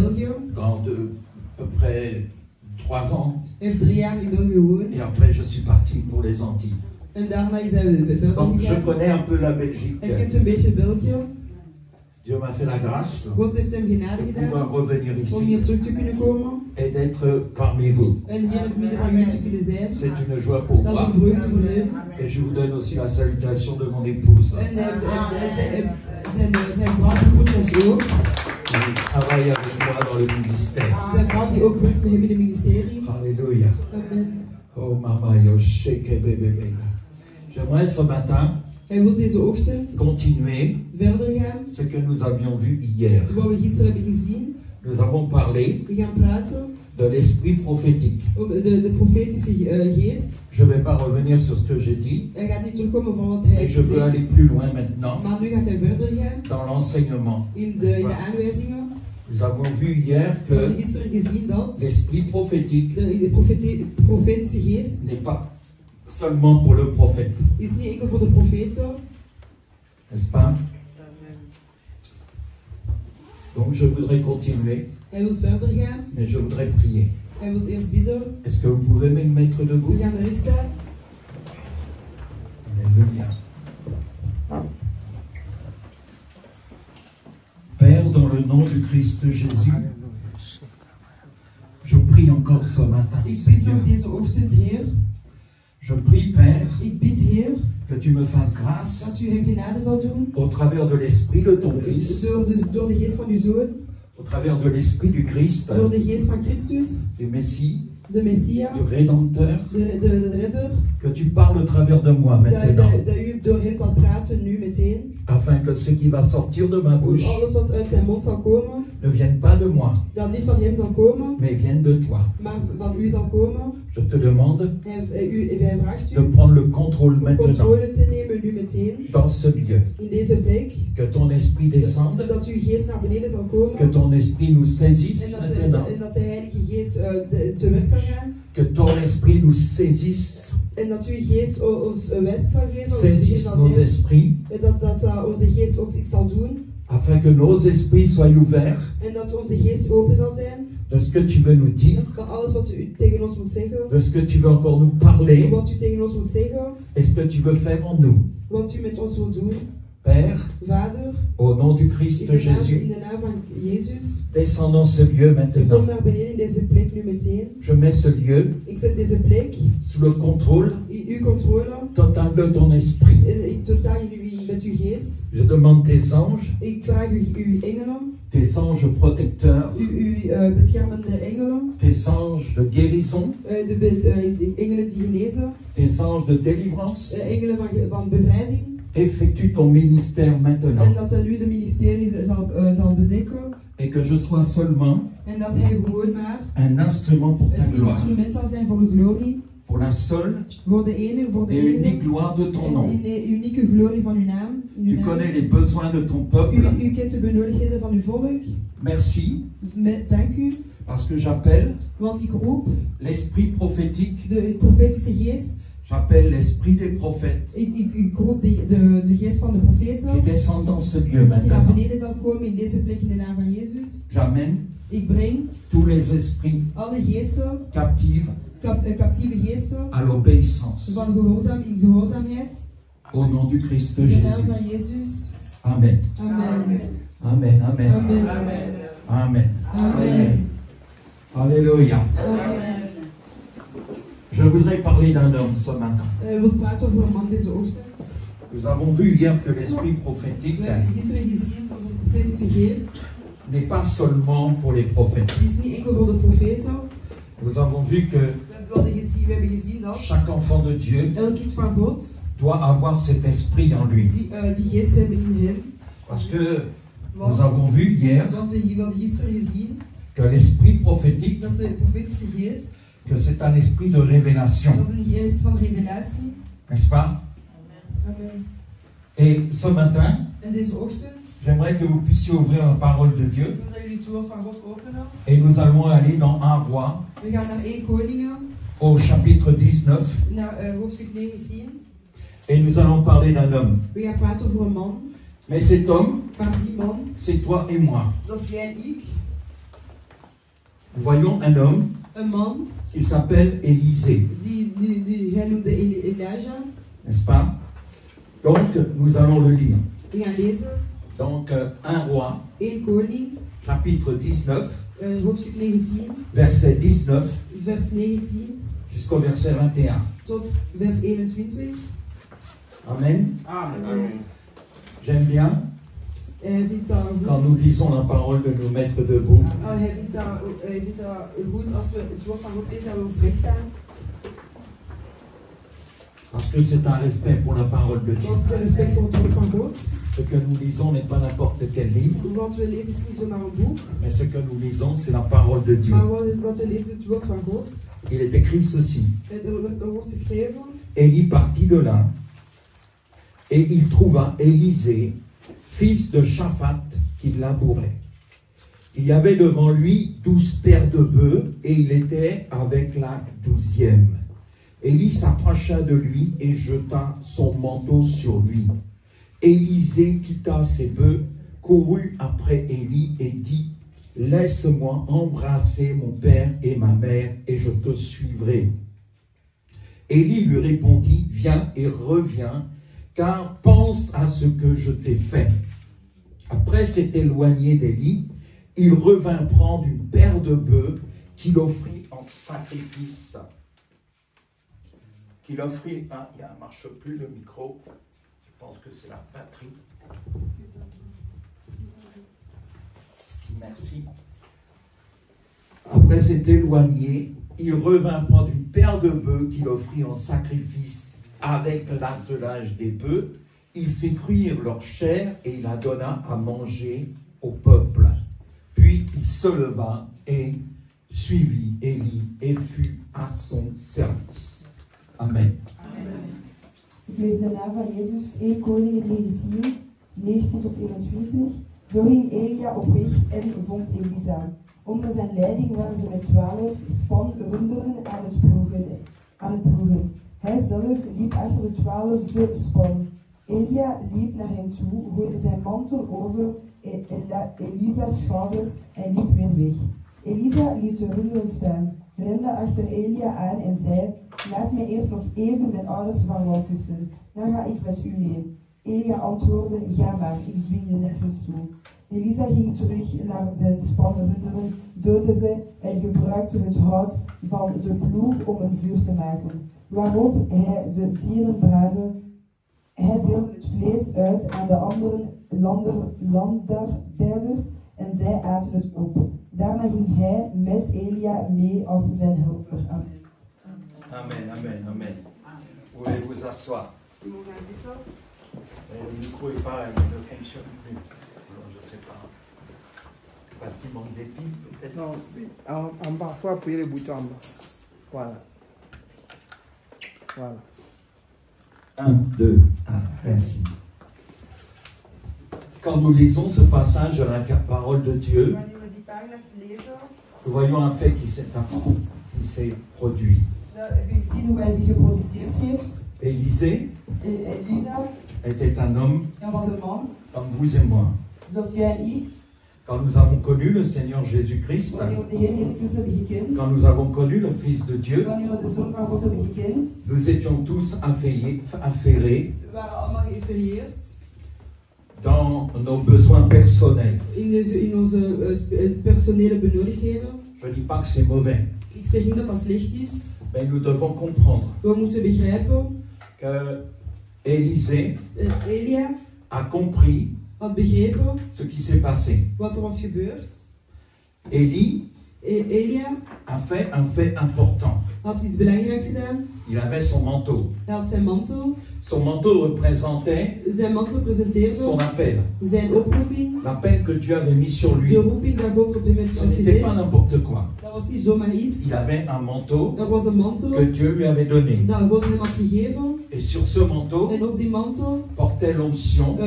België. Dans à peu près 3 ans. Hij heeft 3 jaar in België gewoond. Et après, je suis parti pour les Antilles. En daarna is hij verder Donc, je gegaan. connais un peu la Belgique. Hij kent een beetje België. Dieu m'a fait la grâce God heeft hem genade de gedaan pouvoir revenir om ici hier terug te kunnen komen. et d'être parmi vous. En hier in het midden van jullie te kunnen zijn. C'est une joie pour Dat is moi. een vreugde voor hem. Et je vous donne aussi la salutation de mon épouse. En zijn vrouw begroet ons ook. Qui travaille avec moi dans le ministère. Zijn vrouw die ook werkt met hem in het ministerie. Alléluia. Amen. Oh mama yosheke bébé. J'aimerais ce matin Hij wil deze ochtend continuer verder gaan. ce que nous avions vu hier. Wat we gisteren hebben gezien. Nous avons parlé We gaan praten de l'esprit prophétique. over de profetische geest. Je ne vais pas revenir sur ce que j'ai dit, Hij gaat niet terugkomen van wat hij mais heeft je veux aller gezegd. plus loin maintenant Maar nu gaat hij verder gaan dans l'enseignement. in de aanwijzingen. Nous avons vu hier We hebben que gisteren gezien dat l'esprit prophétique de profetische geest n'est pas seulement pour le prophète, is niet enkel voor de profeten. n'est-ce pas? Donc je voudrais continuer, Hij wil verder gaan. mais je voudrais prier. Hij wil eerst bidden. Est-ce que vous pouvez me mettre We debout? gaan er staan. Alléluia. Père, dans le nom du Christ Jésus, je prie encore ce matin, Ik bid Seigneur. nog deze ochtend, Heer. Je prie, Père, Ik bid, Heer, que tu me fasses grâce dat u hem genade zal doen. au travers de l'esprit de ton Fils, Door de geest van uw Zoon. au travers de l'esprit du Christ, Door de geest van Christus. du Messie, De Messia. du Rédempteur, De redder. que tu parles au travers de moi maintenant, Dat u door hem zal praten nu meteen. afin que ce qui va sortir de ma bouche Alles wat uit zijn mond zal komen. ne vienne pas de moi, Dat niet van hem zal komen. mais vienne de toi. Maar van u zal komen. Je te demande Hij vraagt de u prendre le contrôle om maintenant controle te nemen nu meteen. dans ce lieu, In deze plek. que ton esprit descende, Dat uw geest naar beneden zal komen. que ton esprit nous saisisse En maintenant, dat de Heilige Geest te werk zal gaan. que ton esprit nous saisisse, En dat uw geest ons west zal geven. saisisse nos esprits, En dat onze geest ook iets zal doen. afin que nos esprits soient ouverts En dat onze geest open zal zijn. de ce que tu veux nous dire, Van alles wat u tegen ons moet zeggen. de ce que tu veux encore nous parler, Wat u tegen ons moet zeggen. et ce que tu veux faire en nous. Wat u met ons wilt doen. Père, Vader. au nom du Christ In de Jésus, naam van Jezus. descends dans ce lieu U komt maintenant. naar beneden in deze plek nu meteen. Je mets ce lieu Ik zet deze plek sous le contrôle in uw controle. total de ton esprit. Ik totaal met uw geest. Je demande tes anges, Ik vraag uw engelen. tes anges protecteurs, Uw beschermende engelen. tes anges de guérison, De engelen die genezen. tes anges de délivrance. Engelen van bevrijding. Effectue ton ministère En maintenant dat hij nu de ministerie zal bedekken. et que je sois seulement En dat hij gewoon maar un instrument pour ta een gloire, instrument zal zijn voor uw glorie. pour la seule Voor de ene, voor de et unique enige. gloire de ton En nom. in de unieke glorie van uw naam. In uw Tu naam. connais les besoins de ton peuple. U kent de benodigdheden van uw volk. Merci, Dank u. parce que j'appelle Want ik roep l'esprit prophétique, de profetische geest. j'appelle l'esprit des prophètes Ik roep de geest van de profeten. qui descendent dans ce lieu Dat hij naar maintenant. beneden zal komen in deze plek in de naam van Jezus. J'amène Ik breng tous les esprits alle geesten, captifs captieve geesten, à l'obéissance. van gehoorzaamheid. Au nom du Christ In de naam Jésus. van Jezus. Amen. Amen. Amen. Amen. Amen. Amen. Amen. Alléluia. Amen. Je voudrais parler d'un homme ce matin. We willen praten over een man deze ochtend. Nous avons vu hier que l'esprit prophétique We hebben gisteren gezien dat de profetische geest n'est pas seulement pour les prophètes. die is niet enkel voor de profeten. Nous avons vu que We hebben gezien dat chaque enfant de Dieu elk kind van God doit avoir cet esprit en lui. die geest hebben in hem. Parce que nous Want, avons vu hier want we hadden gisteren gezien que l'esprit prophétique, dat de profetische geest, que c'est un esprit de révélation, dat is een geest van revelatie. n'est-ce pas? Amen. Et ce matin, En deze ochtend j'aimerais que vous puissiez ouvrir la parole de Dieu. wil dat jullie het woord van God openen. Et nous allons aller dans 1 Roi, We gaan naar 1 Koningen, au chapitre 19. naar hoofdstuk 19. Et nous allons parler d'un homme. We gaan praten over een man. Mais cet homme, Maar die man, c'est toi et moi. dat is jij en ik. nous voyons un homme een man qui s'appelle Élisée, die hij noemde Elijah. n'est-ce pas? Donc, nous allons le lire. We gaan lezen. Donc, 1 Roi, 1 Koning, chapitre 19, hoofdstuk 19, verset 19 vers 19 jusqu'au verset 21. tot vers 21. Amen. Amen. J'aime bien Hij vindt dat goed. quand nous lisons la parole de nous mettre debout. Hij vindt dat goed als we het woord van God lezen dat we ons recht staan. Parce que c'est un respect pour la parole de Dieu. Want het is respect voor het woord van God. Ce que nous lisons n'est pas n'importe quel livre, Wat we lezen is niet zomaar een boek, mais ce que nous lisons, c'est la parole de Dieu. maar wat we lezen is het woord van God. Il est écrit ceci. Er wordt geschreven. Élie partit de là, et il trouva Élisée, fils de Shaphat, qui labourait. Il y avait devant lui 12 paires de bœufs, et il était avec la 12e. Élie s'approcha de lui et jeta son manteau sur lui. Élisée quitta ses bœufs, courut après Élie et dit, « Laisse-moi embrasser mon père et ma mère, et je te suivrai. » Élie lui répondit, « Viens et reviens, car pense à ce que je t'ai fait. » Après s'être éloigné d'Élie, il revint prendre une paire de bœufs qu'il offrit en sacrifice. Qu'il offrit, ah, il ne marche plus le micro, je pense que c'est la batterie. Merci. Après s'être éloigné, il revint prendre une paire de bœufs qu'il offrit en sacrifice avec l'attelage des bœufs. Il fit cuire leur chair et il la donna à manger au peuple. Puis il se leva et suivit Élie et fut à son service. Amen. Ik lees daarna van Jezus 1 Koningen 19 tot 21. Zo ging Elia op weg en vond Elisa. Onder zijn leiding waren ze met 12 spanrunderen aan het ploegen. Hij zelf liep achter de 12e span. Elia liep naar hem toe, gooide zijn mantel over Elisa's schouders en liep weer weg. Elisa liet de runderen staan, rende achter Elia aan en zei, laat mij eerst nog even mijn ouders vaarwel kussen, dan ga ik met u mee. Elia antwoordde, ga maar, ik dwing je nergens toe. Elisa ging terug naar zijn spanrunderen, doodde ze en gebruikte het hout van de ploeg om een vuur te maken. Waarop hij de dieren braadde. Hij deelde het vlees uit aan de andere landarbeiders en zij aten het op. Daarna ging hij met Elia mee als zijn helper. Amen. Amen, amen, amen. Vous pouvez vous asseoir. We mogen gaan zitten. Le micro est pas, il ne fonctionne plus. Alors, je ne sais pas. Parce qu'il manque des piles, peut-être. Non, en bas, il faut appuyer le bouton en bas. Voilà. Voilà. 1, 2, 1, merci. Quand nous lisons ce passage de la parole de Dieu, Wanneer we die pagina's lezen, nous voyons un fait qui s'est produit. dan heb ik gezien hoe hij zich geproduceerd heeft. Élisée Elisa, était un homme dat was een man, comme vous et moi. zoals jij en ik. Quand nous avons connu le Seigneur Jésus-Christ, Wanneer we de Heer Jezus Christus hebben gekend, quand nous avons connu le Fils de Dieu, wanneer we de Zoon van God hebben gekend, nous étions tous affairés we waren allemaal geïnferieerd dans nos besoins personnels. in onze personele benodigdheden. Je ne dis pas que c'est mauvais, Ik zeg niet dat dat slecht is. mais nous devons comprendre We moeten begrijpen, que Élisée Elia a compris had begrepen ce qui s'est passé. wat er was gebeurd. Élie Elia a fait un fait important. had iets belangrijks gedaan. Il avait son manteau. Hij had zijn mantel. Son manteau représentait Zijn mantel son presenteerde appel. zijn oproeping. L'appel que Dieu avait mis sur lui. De roeping dat God op hem heeft Ce n'était pas gezet. n'importe quoi. Dat was niet zomaar iets. Il avait un manteau Er was een mantel que Dieu lui avait donné. dat God hem had gegeven. Et sur ce manteau En op die mantel portait l'onction,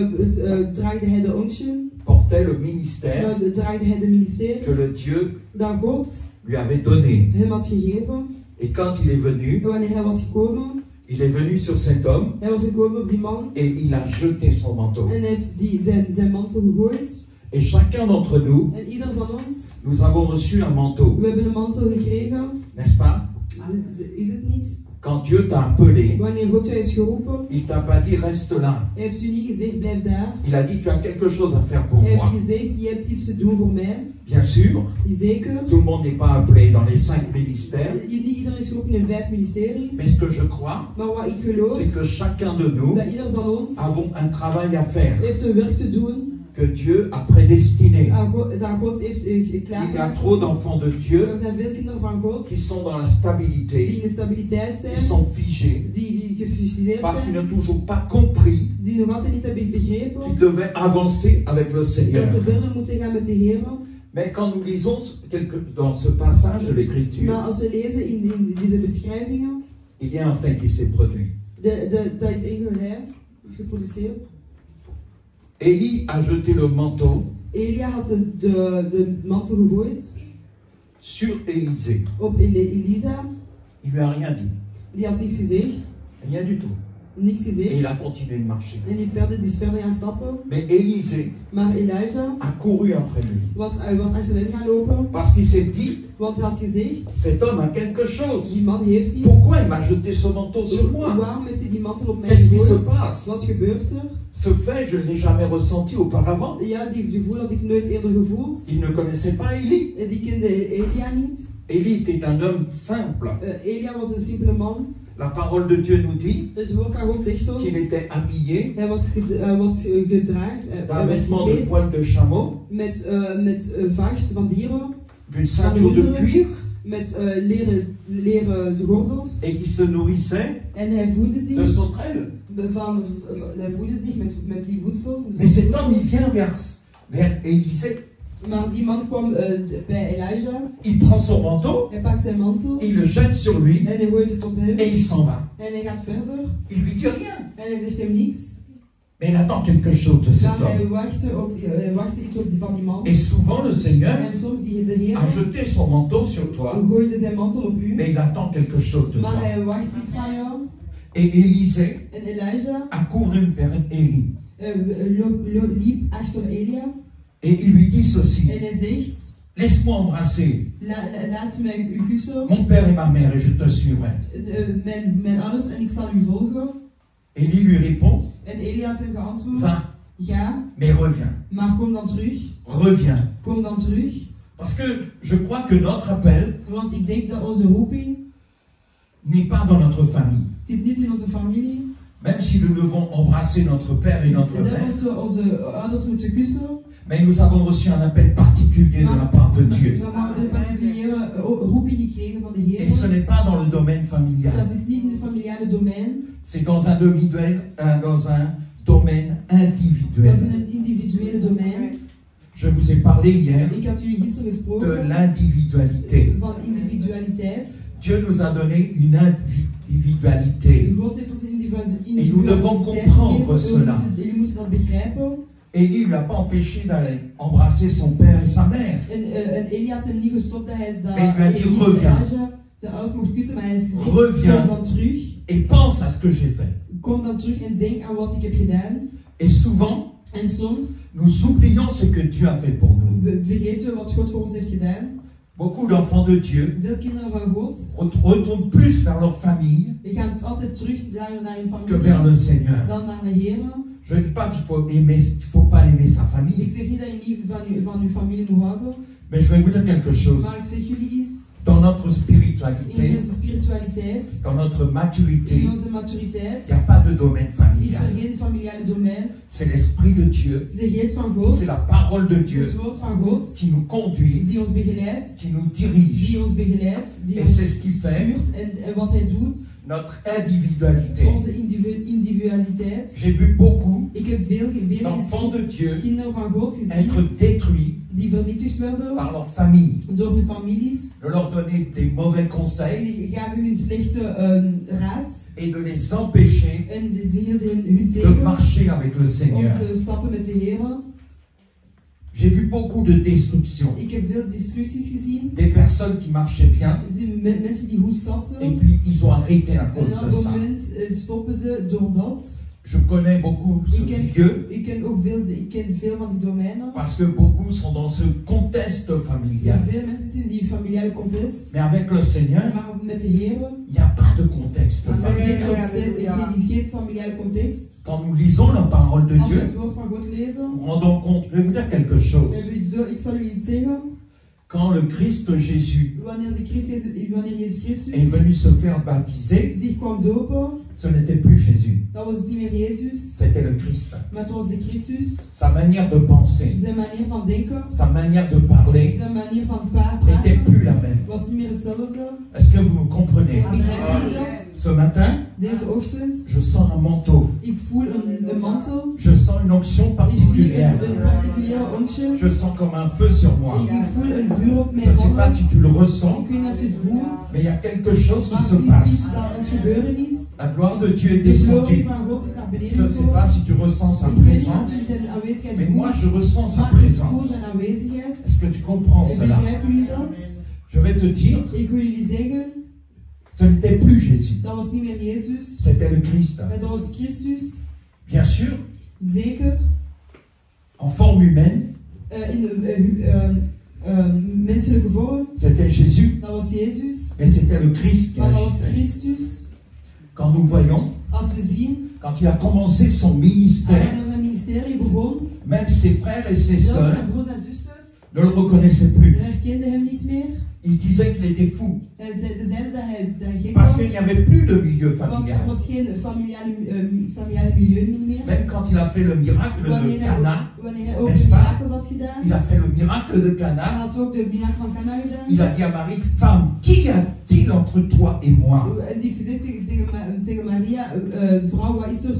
draaide hij de unction. portait le ministère Draaide hij de ministerie que le Dieu dat God lui avait donné. hem had gegeven. Et quand il est venu, En wanneer hij was gekomen, il est venu sur cet homme hij was gekomen op die man. et il a jeté son manteau. En hij heeft zijn mantel gegooid. Et chacun d'entre nous, En ieder van ons Nous avons reçu un manteau, We hebben een mantel gekregen. n'est-ce pas? Is het niet? Quand Dieu t'a appelé, Wanneer God u heeft geroepen, il t'a pas dit reste là. heeft u niet gezegd blijf daar. Il a dit tu as quelque chose à faire pour Hij moi. heeft gezegd je hebt iets te doen voor mij. Bien sûr, Zeker. tout le monde n'est pas appelé dans les 5 ministères. Niet iedereen is geroepen in 5 ministeries. Mais ce que je crois, Maar wat ik geloof, c'est que chacun de nous dat ieder van ons avons un travail à faire, heeft een werk te doen que Dieu a prédestiné. dat God heeft Il y a klaargemaakt. trop d'enfants de Dieu Er zijn veel kinderen van God qui sont dans la die stabilité, in de stabiliteit zijn, qui sont figés, die gefuseerd parce qu'ils zijn, n'ont toujours pas compris die nog altijd niet hebben begrepen qu'ils devaient avancer avec le dat Seigneur. ze verder moeten gaan met de Heer. Mais quand nous lisons dans ce passage de l'Écriture, Maar als we lezen in deze beschrijvingen, il y a un fait qui s'est produit. dat is enkelheid geproduceerd. Élie a jeté le manteau Elia had de mantel gegooid sur Élisée. op Elisa. Il lui a rien dit, Die had niks gezegd, rien du tout. niks Et gezegd. il a continué de marcher. En die is verder gaan stappen. Mais Élisée Maar Elijah a couru après lui. was achterin gaan lopen, Parce qu'il s'est dit, want hij had gezegd, cet homme a quelque chose. die man heeft iets. Pourquoi il m'a jeté ce manteau sur moi? Waarom heeft hij die mantel op mij Qu'est-ce qui se gegooid? passe? Wat gebeurt er? Ce fait, je ne l'ai jamais ressenti auparavant. Ja, die gevoel had ik nooit eerder gevoeld. Il ne connaissait pas Élie. En die kende Elia niet. Élie était un homme simple. Elia was een simpele man. La parole de Dieu nous dit Het woord van God zegt ons, qu'il était habillé hij was gedraagd, hij d'un was vêtement de gekleed poil de chameau, met vacht van dieren, d'une ceinture de cuir, met leren gordels. et qui se nourrissait En hij voedde de zich, son aile. hij voedde zich met die voedsels. Mais cet homme, il vient vers Élisée. Maar die man kwam bij Elijah, Il prend son manteau, hij pakt zijn mantel il le jette sur lui, en hij gooit het op hem et il s'en va. en hij gaat verder Il lui dit rien. en hij zegt hem niets. Mais il attend quelque chose de cet Maar hij homme. wachtte iets van die man. Et souvent, le Seigneur En soms de Heer a jeté son manteau sur toi, gooide zijn mantel op u, mais il attend quelque chose de maar toi. hij wacht iets van jou. Et Élisée En Elijah a couru vers Élie. liep achter Elia Et il lui dit ceci, en hij zegt, laisse-moi embrasser laat mij u kussen, mon père et ma mère et je te suivrai. mijn ouders en ik zal u volgen. Élie lui répond, En Elia had hem geantwoord, va, ga, mais reviens, maar kom dan terug, reviens. kom dan terug. Parce que je crois que notre appel Want ik denk dat onze roeping n'est pas dans notre famille. zit niet in onze familie. Même si nous devons embrasser notre père et notre Zelfs mère, als we onze ouders moeten kussen, mais nous avons reçu un appel particulier de la part de Dieu. we hebben een particuliere roeping gekregen van de Et ce Heer. n'est pas dans le domaine familial, Dat zit niet in het familiale domein, c'est dans un domaine dat is individuel. in een individuele domein. Je vous ai parlé hier Ik had jullie gisteren de gesproken l'individualité. van individualiteit. Dieu nous a donné une individualité. God heeft ons een Et nous devons comprendre cela. Jullie moeten dat begrijpen. Élie ne lui a pas empêché d'aller embrasser son père et sa mère. En Elia had hem niet gestopt dat hij Mais il lui a dit, reviens. zijn ouders mocht kussen, maar hij heeft gezegd, Reviens. kom dan terug. Et pense à ce que j'ai fait. Kom dan terug en denk aan wat ik heb gedaan. Et souvent, En soms nous oublions ce que Dieu a fait pour nous. vergeten we wat God voor ons heeft gedaan. Beaucoup d'enfants de Dieu Veel kinderen van God retournent plus vers leur famille gaan altijd terug naar hun que familie vers le Seigneur. dan naar de Heer. Je ne dis pas qu'il faut pas aimer sa Ik famille, zeg niet dat je niet van uw familie moet houden, mais je vais vous dire quelque chose. maar ik zeg jullie iets. Dans notre In spiritualité, onze spiritualiteit, dans notre in maturité, onze maturiteit, il n'y a pas de domaine is er familial. geen familiale domein. C'est l'Esprit de Dieu, Het is de geest van God, c'est la parole de Dieu het woord van God, qui nous conduit, die ons begeleidt, qui nous dirige. die ons begeleidt, die Et ons c'est ce qui fait stuurt en wat hij doet, notre individualité. onze individualiteit. J'ai vu beaucoup Ik heb veel d'enfants de Dieu kinderen van God gezien être détruits die vernietigd werden par leur famille. door hun families De leur donner des mauvais en conseils die gaven hun slechte raad et de les empêcher en ze hielden hun de tegen marcher avec le om Seigneur. te stappen met de Heer. J'ai vu beaucoup de destruction. Ik heb veel discussies gezien, Des personnes qui marchaient bien mensen die goed et stapten puis ils ont arrêté à en cause op de dat ça. moment stoppen ze door dat. Je connais beaucoup ce milieu Ik ken veel van die domeinen. parce que beaucoup sont dans ce contexte Ja, familial. veel mensen zitten in die familiale context. Mais avec le Seigneur, Maar met de Heer, il n'y a pas de contexte is er familial. geen familiale context. Quand nous lisons la parole de Als we Dieu, het woord van God lezen, nous nous rendons compte, je vais vous dire quelque chose. ik zal u iets zeggen. Quand le Christ Jésus Wanneer Jezus Christus est venu se faire baptiser, zich kwam dopen, ce n'était plus Jésus, dan was het niet meer Jezus, c'était le Christ. maar het was de Christus. Sa manière de penser, Zijn manier van denken, sa manière de parler zijn manier van n'était praten, plus la même. was niet meer hetzelfde. Est-ce que vous me comprenez? Begrijpen jullie dat? Ce matin, Deze ochtend, je sens un manteau, ik voel een mantel. je sens une onction Ik zie particulière, een particuliere onkje. je sens comme un feu sur moi. Ik voel een vuur op Je mij ne sais pas vallen. si tu le ressens, Ik weet niet of je het voelt. mais il y a quelque chose qui Maar se er is iets passe. dat aan het gebeuren is. La gloire de Dieu est De glorie descendue. van God is naar beneden Je ne sais gekomen. pas si tu ressens sa Ik weet niet of je présence, zijn aanwezigheid mais voelt. moi je ressens sa Maar ik voel présence. zijn aanwezigheid. Est-ce que tu comprends En cela? begrijpen jullie dat? Je vais te dire, Ik wil jullie zeggen, ce n'était plus Jésus, dat was niet meer Jezus. c'était le Christ. Maar dat was Christus. Bien sûr, Zeker. en forme humaine, In menselijke vorm. c'était Jésus, Dat was Jezus. mais c'était le Christ qui Maar dat was agissait. Christus. Quand nous voyons, Als we zien, quand il a commencé son ministère, wanneer zijn ministerie begon, même ses frères et ses zelfs sœurs zijn broers en zusters ne le reconnaissaient plus. herkenden hem niet meer. Ils disaient qu'il était fou, Ze zeiden dat hij gek parce was. qu'il n'y avait plus de milieu Want er familial. was geen familiale milieu meer. Même quand il a fait le miracle de Cana, Wanneer hij ook n'est-ce de pas? mirakels had gedaan. il a fait le miracle de Hij Cana, had ook de mirakel van Cana gedaan. il a dit à Marie, femme, qu'y a-t-il entre toi et moi? En die gezegd tegen Maria, vrouw, wat is er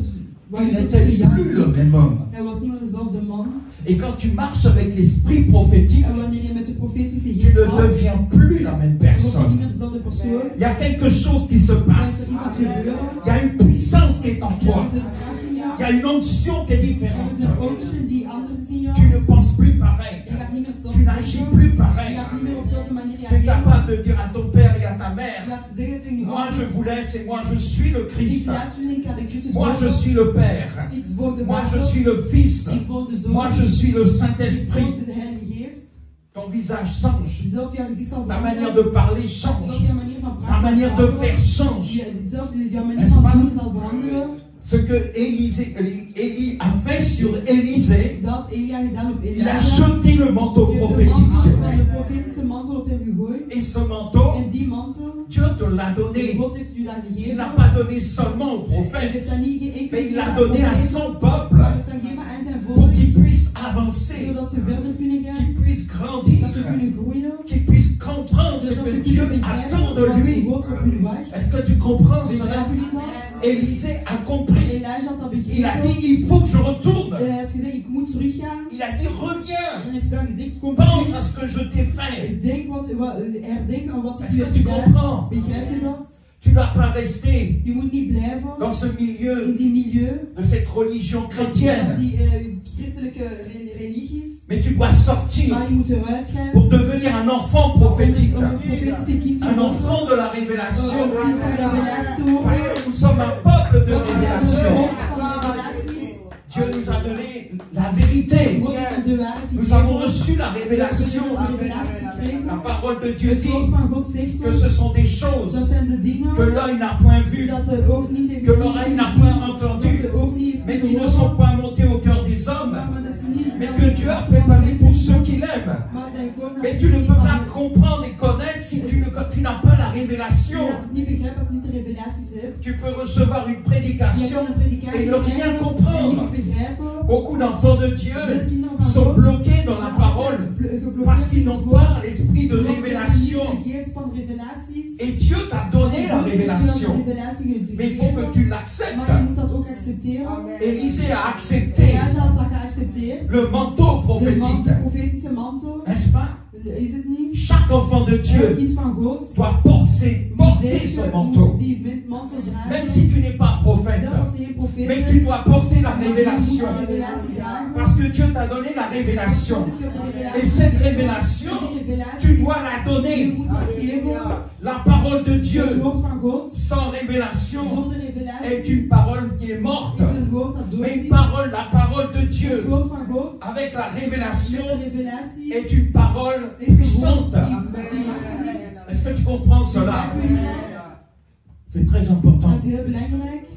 Il tussen n'était jou plus en le ik? même homme. Hij was niet meer dezelfde man. Et quand tu marches avec l'esprit prophétique, En wanneer je met de profetische tu geest ne gaat, deviens plus la même dan word je niet personne. meer dezelfde persoon. Il y a quelque chose qui se Dan is er passe. iets aan het gebeuren. Il y a une puissance qui est en Er toi. is een kracht in jou. Il y a une onction qui est Er is différente. een oogje die anders is in jou. Tu ne penses plus pareil. Je gaat niet meer Tu hetzelfde n'agis denken. plus Je pareil. gaat niet meer op dezelfde manier Tu es reageren. capable de dire à ton père et à ta Je mère, gaat zeggen tegen je moi ouders, je vous laisse et moi je suis le ik Christ. laat jullie, ik ga de Christus Moi je volgen. suis le Père. Ik volg de Moi je Vader. suis le Fils. Ik volg de Zoon. Moi je suis le Ik Saint-Esprit. volg de Heilige Geest. Ton visage change. Zelf jouw gezicht zal Ta veranderen. manière de parler Zelf change. jouw manier van Ta praten manière zal de veranderen. faire change. Zelf jouw manier N'est-ce van pas? doen zal veranderen. Ce que Élie a fait sur Élisée, Dat Elia gedaan op il a Elia. jeté le manteau Hij heeft de prophétique sur mantel, lui. de profetische mantel op hem gegooid. Et ce manteau, En die mantel, Dieu te l'a donné. God heeft u dat Il gegeven. n'a pas donné seulement au Hij prophète, heeft dat niet gegeven mais il l'a aan donné à profeet, son maar peuple hij heeft dat gegeven aan zijn pour volk. qu'il puisse avancer, Zodat ze verder kunnen gaan. qu'il puisse grandir, Dat ze kunnen groeien. qu'il puisse comprendre ce Zodat que ze Dieu kunnen begrijpen attend de wat lui. God op hun wacht. Est-ce que tu comprends cela? Begrijpen jullie dat? Élisée a compris. Elijah had dat Il a dit, begrepen. il faut que je retourne. Hij had gezegd, ik moet teruggaan. Il a dit, reviens. En hij heeft dan gezegd, kom Pense terug. à ce que je t'ai fait. Herdenk aan wat ik Est-ce je que heb tu gedaan. comprends? Begrijp je dat? Tu ne dois pas rester Je moet niet blijven dans ce in milieu die milieu. de cette religion Van chrétienne, die christelijke religies. mais tu dois sortir Maar je moet eruit gaan. pour devenir un enfant prophétique, Om een profetische kind te un worden. enfant de la révélation, Een kind van de revelatie te worden. parce que nous sommes un peuple de Want we zijn een révélation. volk van revelaties. Dieu nous a donné la vérité. God heeft ons de waarheid Nous gegeven. avons reçu la révélation. We hebben de revelatie gekregen. La parole de Dieu Het woord dit van God zegt que ons, ce sont des choses dat zijn de dingen que l'œil n'a point vues, dat de oog niet heeft que l'oreille n'a gezien, point dat entendu, de oog niet heeft mais qui ne gehoord, sont pas montées au cœur des hommes, maar dat is niet- mais que Dieu a préparé pour ceux qui l'aiment. Maar dat je gewoon Mais tu ne peux pas comprendre et connaître si tu n'as pas la Je révélation. gaat het niet begrijpen als je niet de revelaties hebt. Tu peux recevoir une Je prédication kan een predikatie et ne rien krijgen en comprendre. niets begrijpen. Beaucoup d'enfants de Dieu Veel kinderen van sont God bloqués dans la parole geblokkeerd parce qu'ils in n'ont het woord, pas l'esprit de omdat ze révélation. niet de geest van revelaties. Et Dieu t'a donné la God heeft révélation. de revelatie Mais il faut que gegeven, tu maar je l'acceptes. moet dat ook accepteren. Élisée a accepté Elijah had dat geaccepteerd. le manteau De prophétique. profetische mantel, N'est-ce pas? is het niet? Chaque enfant de Elk Dieu kind van God doit porter moet ce deze manteau. die mantel Même dragen. si tu n'es pas prophète, Zelfs als je geen profeet mais bent, tu dois porter la Je révélation. moet de revelatie dragen. Parce que Dieu t'a donné la révélation. God heeft je de revelatie Et cette gegeven. révélation, Die revelatie, tu dois la je donner. moet dat geven. La parole de Dieu, Het woord van God, sans révélation, zonder revelatie, est une parole qui est morte. is een woord dat dood Mais is. une parole, la parole de Het Dieu, woord van God, avec la met révélation, de revelatie, est une parole is een woord puissante. die machtig is. Est-ce que tu comprends cela? Begrijpen jullie dat? C'est très important. Dat is heel belangrijk.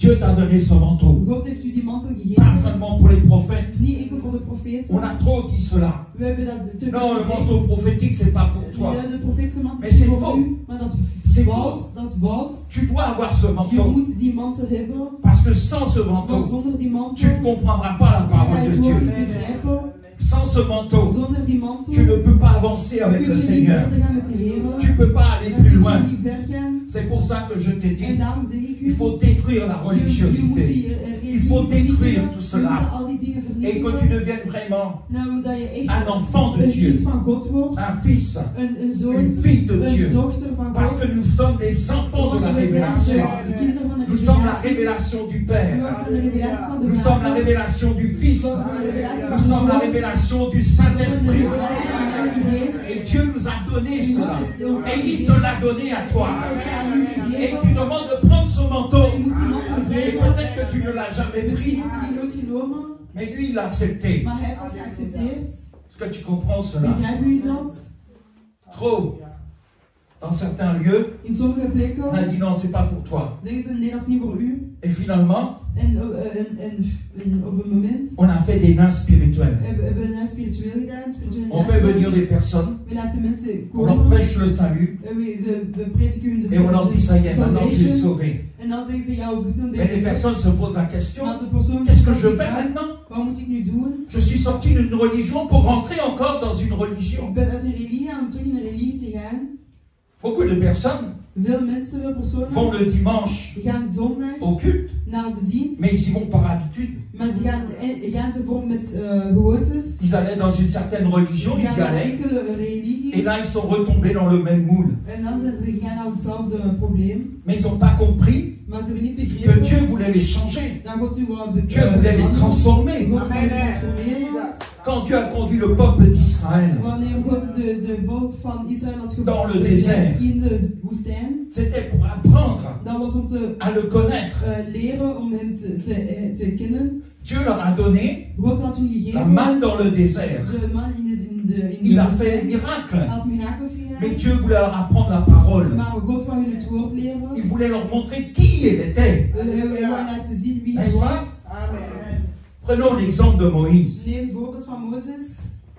Dieu t'a donné ce manteau. God heeft u die mantel Pas gegeven. seulement pour les prophètes. Niet enkel voor de profeten. On a trop dit cela. We hebben dat te Non, le veel manteau prophétique, c'est pas pour toi. gezegd. De profetische mantel Mais is c'est voor faux. u, maar dat C'est is faux. vals. Dat is vals. Tu dois avoir ce Je manteau. moet die mantel hebben. Parce que sans ce Want manteau, zonder die tu mantel ne comprendras pas la ga je parole de het woord Dieu. niet begrijpen. Sans ce manteau, Zonder die mantel tu ne peux pas avancer avec kun le je niet Seigneur. verder gaan met de Heer. Tu ne peux pas aller Dan plus kun je loin. niet ver gaan. C'est pour ça que je t'ai En dit, daarom zeg ik u, il faut détruire la je moet religiosité. die Il faut détruire tout Je moet cela. al die dingen Et que tu vernietigen. deviennes vraiment Nou, dat je echt un enfant de een Dieu, kind van God wordt. un fils, Een zoon, une fille de Dieu. een dochter van Parce God. que nous sommes les enfants de Want la we zijn révélation. de kinderen van de Nous sommes la revelatie. révélation du We Père. zijn de revelatie van de Nous sommes la Vader. révélation du Fils. We zijn de revelatie van Nous de sommes la Zoon. révélation du We zijn de Saint-Esprit. revelatie van de Heilige Geest. Et Dieu nous a donné cela. Et il te l'a donné à toi. Hij heeft aan u Et gegeven. tu demandes de prendre ce manteau. Je moet die mantel Et geven. peut-être que tu ne l'as jamais Misschien pris. heb je die nooit genomen, Mais lui, il l'a accepté. maar hij heeft het geaccepteerd. Est-ce que tu comprends cela? Begrijpen jullie dat? Trop. Dans certains lieux, In sommige plekken on a dit non, c'est pas pour toi. zeggen ze nee, dat is niet voor u. Et finalement, En op een moment on a fait des nains spirituels. hebben we naar spiritueel gedaan. Spiritueel On fait venir des personnes, We laten mensen on leur komen. prêche le salut We prediken hun de et on leur dit ça y est, maintenant tu es salvation. sauvé. En dan zeggen ze, ja, we doen Mais les personnes se posent la question, Maar de persoon qu'est-ce que je die fais vraagt, maintenant? wat moet ik nu doen? Je suis sorti d'une religion pour rentrer encore dans une religion. Ik ben uit een religie aan om terug in een religie te gaan. Beaucoup de personnes Veel mensen, veel personen, vont le dimanche die gaan zondag au culte, naar de dienst. mais ils y vont par habitude. Maar gaan ze voor met gewoontes. Ils allaient dans une certaine religion, Ze ils gaan y naar allaient, enkele religies. et là ils sont retombés dans le même moule. En dan zijn ze gaan naar hetzelfde probleem. Mais ils n'ont pas compris Maar ze hebben niet que begrepen Dieu voulait les changer. dat God u wou Dieu voulait les transformer. God wou transformeren. Quand Dieu a conduit le peuple d'Israël, Wanneer God de volk van Israël had Dans le gebracht désert. in de woestijn, c'était pour apprendre dat was om te à le connaître. leren, om hem te kennen. Dieu leur a donné God had hun la gegeven manne dans le désert. de man in de Il a fait des woestijn. miracles. Hij had mirakels Mais gedaan. Dieu voulait leur apprendre la parole. Maar God wou hun het woord leren. Il voulait leur montrer qui il était. Hij wou laten zien wie hij N'est-ce was. pas? Prenons l'exemple de Moïse. Neem een voorbeeld van Mozes.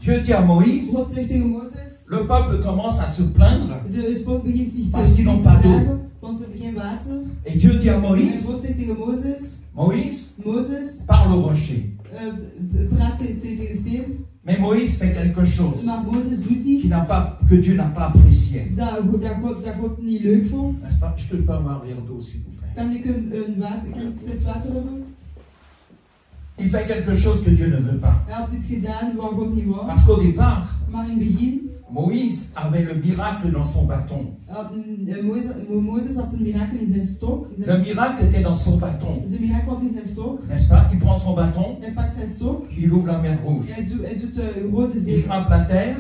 Dieu dit à Moïse, God zegt tegen Mozes. le peuple commence à se plaindre. Het volk begint zich Parce qu'ils te n'ont pas d'eau. zagen, want ze hebben geen water. Et Dieu dit à En Moïse, God zegt tegen Mozes. Moïse, Mozes, parle au rocher. praat tegen de steen. Mais Moïse fait quelque chose Maar Mozes doet iets que Dieu n'a pas apprécié. dat God niet leuk vond. N'est-ce pas? Je peux pas avoir un verre d'eau, s'il vous plaît. Kan ik een fles water hebben? Il fait quelque chose que Dieu ne veut pas. Hij had iets gedaan wat God niet wou. Parce qu'au départ, Maar in het begin, Moïse avait le miracle dans son bâton. Mozes had een mirakel in zijn stok. Le miracle était dans son bâton. De mirakel was in zijn stok. N'est-ce pas? Il prend son bâton, Hij pakt zijn stok. il ouvre la mer Rouge. Hij doet de Rode Il Zee frappe la terre,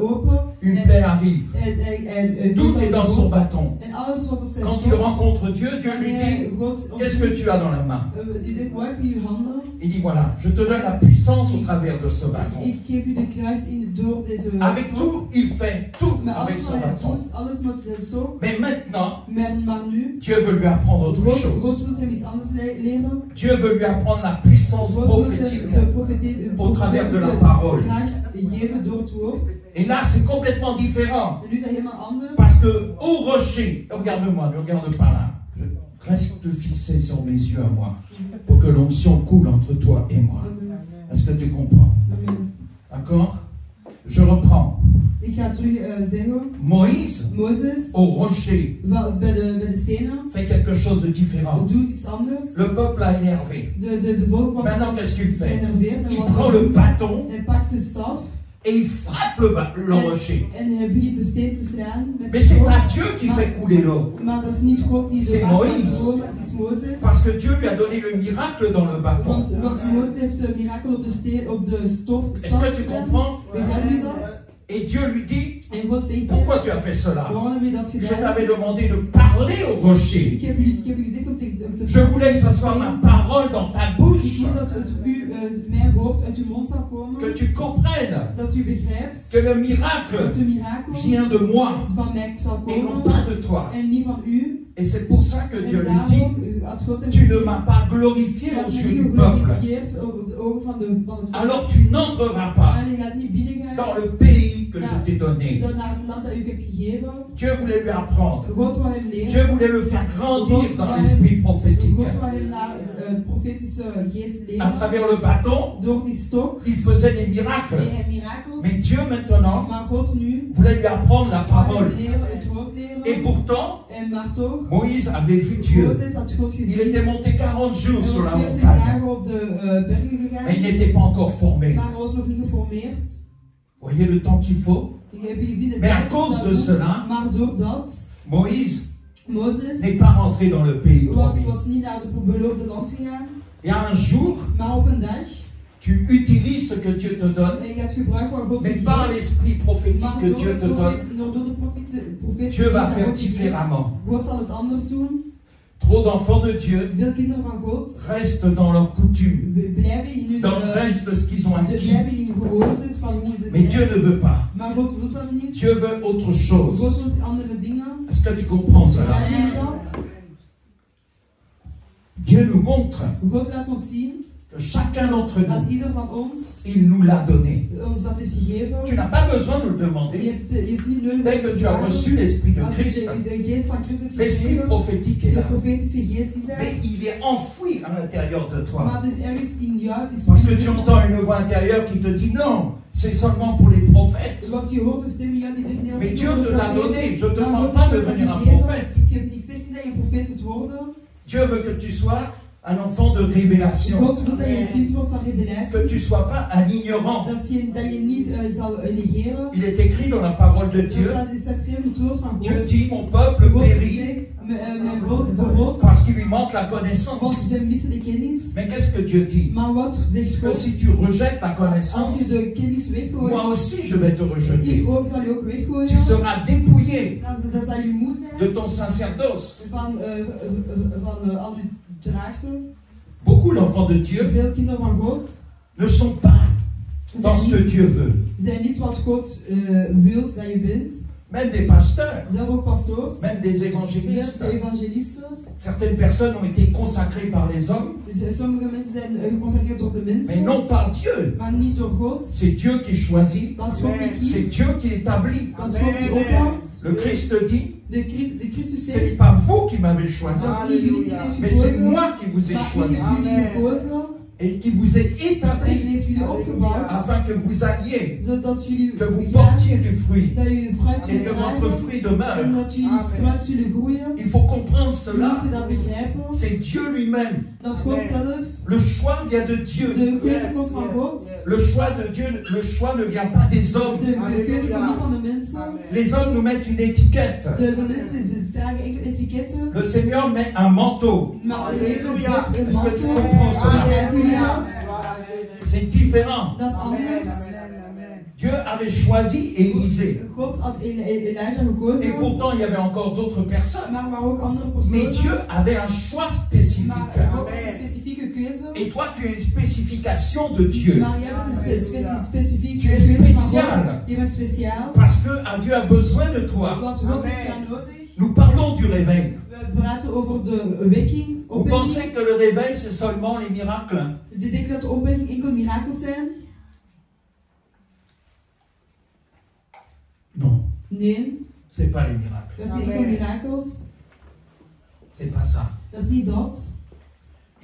open. une plaie arrive. Hij Tout est dans son bâton. En alles was op zijn Quand il stok. rencontre Dieu, Dieu lui dit, God qu'est-ce que tu as dans la main? Die zegt, wat heb je in je handen? Il dit, voilà, je te donne la puissance au travers de ce bâton. Ik geef u de kruis door deze Avec stok. tout, il fait tout Met avec alles son wat hij bâton. doet, alles met zijn stok. Mais maintenant, Maar nu, Dieu veut lui apprendre autre God chose. wil hem iets anders leren. Dieu veut lui apprendre la puissance God wil prophétique. de profetie au travers de la parole. kracht geven door het woord. Et là, c'est complètement différent. En nu is dat helemaal anders. Parce que au rocher, regarde-moi, ne regarde pas là. Reste fixé sur mes yeux à moi, pour que l'onction coule entre toi et moi. Est-ce que tu comprends? Amen. D'accord? Je reprends. Ik ga terug zeggen. Moïse, Mozes, au rocher, bij de stenen, fait quelque chose de différent. doet iets anders. Le peuple a énervé. De volk was Maintenant, qu'est-ce qu'il fait? geënerveerd. En Il wat prend hij le doet, bâton, hij pakt de staf. et il frappe le rocher. En hij begint de steen te slaan met Mais c'est pas Dieu qui fait couler l'eau. Maar dat is niet God die C'est de water laat Moïse. stromen, het is Mozes. Parce que Dieu lui a donné le miracle dans le bâton. Want Mozes heeft een mirakel op de steen, op de stof. Est-ce que tu comprends? Begrijp je dat? Et Dieu lui dit, En God zegt pourquoi tu as fait cela? waarom heb je dat Je gedaan? t'avais demandé de parler au rocher. Ik heb u gezegd om te Je voulais que ça soit ma parole dans ta Ik bouche. wil dat mijn woord uit uw mond zal komen. Que tu comprennes Dat u begrijpt que le miracle dat uw mirakel vient de moi van mij zal et non komen pas de toi. en niet van u. Et c'est pour ça que Dieu En lui dit, daarom had God hem tu ne gezegd, m'as pas glorifié je aux had yeux niet du peuple. geglorifieerd op de ogen van het volk. Alors tu n'entreras pas En je gaat niet binnengaan dans le pays que je t'ai donné. dan naar het land dat ik heb gegeven. Dieu voulait lui apprendre. God wou hem leren. Dieu voulait le faire grandir dans l'esprit prophétique. God wou hem naar het profetische geest À leren. travers le bâton, Door die stok il faisait des deed miracles. hij mirakels. Mais Dieu maintenant Maar God nu voulait lui apprendre la wou hem parole. leren, het woord leren. Et pourtant, En maar toch, Moïse avait vu Dieu. Mozes had God Il gezien. était monté 40 jours Hij sur was la 40 montagne. dagen op de bergen gegaan. Mais il n'était pas encore formé. Maar hij was nog niet geformeerd. Voyez le temps qu'il faut. Je hebt gezien de Mais à tijd cause dat de moet, cela, maar doordat Moïse Mozes n'est pas rentré dans le pays promis. was niet naar het beloofde land gegaan. Il y a un jour, Maar op een dag, tu utilises ce que Dieu te donne, en je gaat gebruiken wat God je mais par geeft. l'esprit prophétique Maar que door Dieu de te donne, profeet Dieu va die faire God je geeft, différemment. God zal het anders doen. Trop d'enfants de Dieu Veel kinderen van God restent dans leurs coutumes, blijven in hun, dans le reste de ce qu'ils ont acquis. blijven in hun gewoontes van hoe ze Mais Dieu zijn. ne veut pas. Maar God wil dat niet. Dieu veut autre God chose. wil andere dingen. Est-ce que tu comprends cela? Begrijp je dat? Dieu nous montre God laat ons zien que chacun d'entre dat nous, ieder van ons il nous l'a donné. ons dat heeft gegeven. Tu n'as pas besoin de le Je demander. hebt niet nodig Dès que tu as reçu l'Esprit de als je Christ, de geest van Christus hebt l'Esprit gegeven, prophétique est de là. profetische geest is Mais er. il est enfoui à l'intérieur de toi. Maar het is ergens in jou. Het is Parce que tu entends une voix intérieure qui te dit non, c'est seulement pour les prophètes. Want je hoort een stem in jou die zegt nee, dat Mais is Dieu voor de te l'a profeten. donné. Je te Maar demande God pas de heeft devenir dat un gegeven. prophète. Ik heb niet gezegd dat je een profeet moet worden. Dieu veut que tu sois un enfant de révélation. God wil dat je een kind wordt van Que revelatie. tu sois pas un ignorant. Dat je niet zal negeren. Il est écrit dans la parole de Er Dieu. staat geschreven in het woord van Dieu God. dit, mon peuple God périt zegt, mijn volk verrot, parce qu'il lui manque la want connaissance. ze missen de kennis. Mais qu'est-ce que Dieu dit? Maar wat zegt Que God? si tu rejettes la Als je connaissance, de kennis moi weggooit, aussi je vais te rejeter. ik ook zal je ook weggooien. Tu seras dépouillé Dan zal je moe zijn de ton sacerdoce. van al je draagten. Beaucoup d'enfants de Dieu Veel kinderen van God ne sont pas dans ce que Dieu veut. zijn niet wat God wil dat je bent. Même des pasteurs, Zelf ook pastoors, même des zelf évangélistes. de evangelisten. Certaines personnes ont été consacrées par les hommes, Dus sommige mensen zijn geconsacreerd door de mais mensen, non par Dieu. maar niet door God. C'est Dieu qui choisit, Dat is God die c'est kiest, Dieu qui établit. dat is God die ophoudt. Le Christ dit, De Christus c'est zegt, pas vous qui m'avez choisi, dat is niet jullie die heeft mais c'est gekozen, moi qui vous ai maar ik choisi heb jullie gekozen et qui vous ai en ik établi heeft jullie opgebouwd, afin que vous alliez, zodat jullie que vous gaan, portiez du fruit dat jullie fruit et zullen que votre dragen fruit en demeure. dat jullie fruit zullen groeien. Il faut comprendre Je cela. moet dat begrijpen. C'est Dieu lui-même. Dat is God zelf. Le choix vient de Dieu. De keuze komt van God. Le choix de Dieu, le choix ne vient pas des hommes. De keuze komt niet van de mensen. Les hommes nous mettent une étiquette. De mensen ze dragen enkele etiketten. Le Seigneur met un manteau. Maar de Heer zet een Est-ce que tu mantel. comprends cela? Begrijpen jullie dat? C'est différent. Dat is anders. Dieu avait choisi Élisée. God had Elijah Et gekozen. pourtant, il y avait encore d'autres personnes. Maar er waren ook andere Mais personen. Dieu avait un choix spécifique. Maar God had een specifieke keuze. Et toi, tu as une spécification de Dieu. Maar jij bent een specifieke Tu es keuze van God. spécial. Je bent speciaal. Parce que Dieu a besoin de toi. Want God heeft jou nodig. Nous parlons du réveil. We praten over de wekking. Vous pensez que le réveil, c'est seulement les miracles? Je denkt dat de opwekking enkel mirakels zijn? Non, Nee, c'est pas les miracles. dat is niet enkel mirakels. C'est pas ça. Dat is niet dat.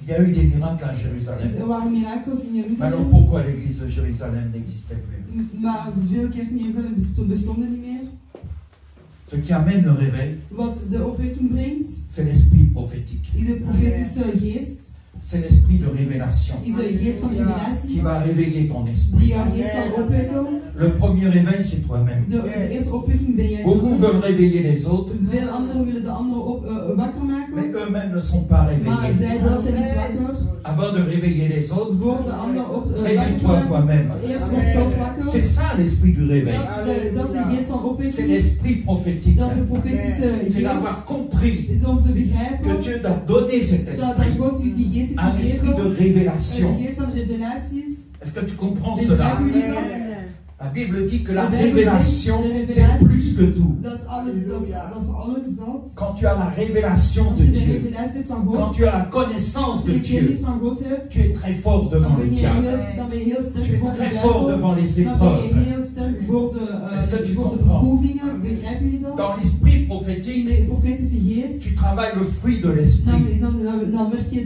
Il y a eu des miracles à Jérusalem. Er waren mirakels in Alors Jeruzalem. pourquoi l'église de Jérusalem n'existait plus? Maar veel kerken in Jeruzalem bestonden niet meer. Ce qui amène le réveil, Wat de opwekking brengt, c'est l'esprit prophétique. is de profetische geest. C'est l'esprit de révélation Is de geest van qui revelaties. va réveiller ton esprit. Die jouw geest zal opwekken. Le premier réveil, c'est toi-même. De eerste opwekking ben jij Beaucoup zelf. veulent réveiller les autres, Veel anderen willen de anderen wakker mais maken. eux-mêmes ne sont pas Maar réveillés. zij zelf zijn niet wakker. Avant de réveiller les autres, Voor de anderen wakker te réveille-toi maken. toi-même. Eerst word zelf wakker. C'est ça l'esprit du réveil. Dat is de geest van C'est opwekking. l'esprit prophétique. Dat is de profetische C'est d'avoir geest. compris Het is om te begrijpen que Dieu t'a donné cet dat esprit, God u die geest un heeft esprit de gegeven. révélation. Een geest van revelaties. Est-ce que tu comprends cela? Begrijpen jullie dat? La Bible dit que la La Bible révélation, dit, c'est plus que tout. Dat is alles, dat is alles dat. Quand tu as la révélation Als de je de Dieu, revelatie hebt van quand God, tu as la connaissance als de je de kennis Dieu, van God hebt, tu es très fort dan devant le ben je diable. heel Tu sterk es voor de très fort duivel. devant les Dan ben je épreuves. heel sterk voor Est-ce que tu de comprends? beproevingen. Begrijpen jullie dat? Dans l'esprit In prophétique, de profetische geest, tu travailles le fruit de l'esprit. dan werk je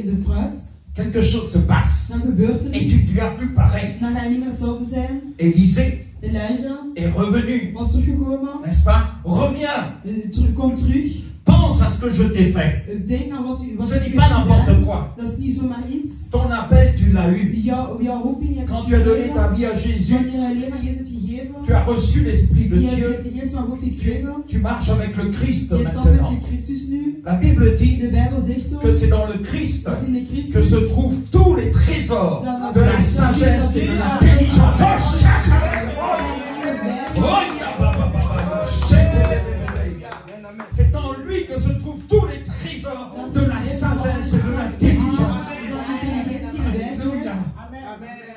de fruit. Quelque chose se passe Dan gebeurt er et iets. tu ne deviens plus pareil. Dan ga je niet meer hetzelfde zijn. Élisée Elijah est revenu, was teruggekomen. n'est-ce pas? Reviens, Kom terug. pense à ce que je t'ai fait. Denk aan wat Ce u n'est pas n'importe quoi. Dat is niet zomaar iets. Ton appel, tu l'as eu. Jouw roeping heb Quand je tu as donné gekregen. ta vie à Jésus, Wanneer je alleen maar Jezus hebt gegeven. tu as reçu l'Esprit de Je hebt Dieu. de geest van God gekregen. Tu marches avec le Christ Je stapt met maintenant. de Christus nu. La Bible dit De Bijbel zegt que ook c'est dans le Christ dat in de que Christus se trouvent tous les trésors de la sagesse et de l'intelligence. C'est en lui que se trouvent tous les trésors de la sagesse et de l'intelligence. Alléluia.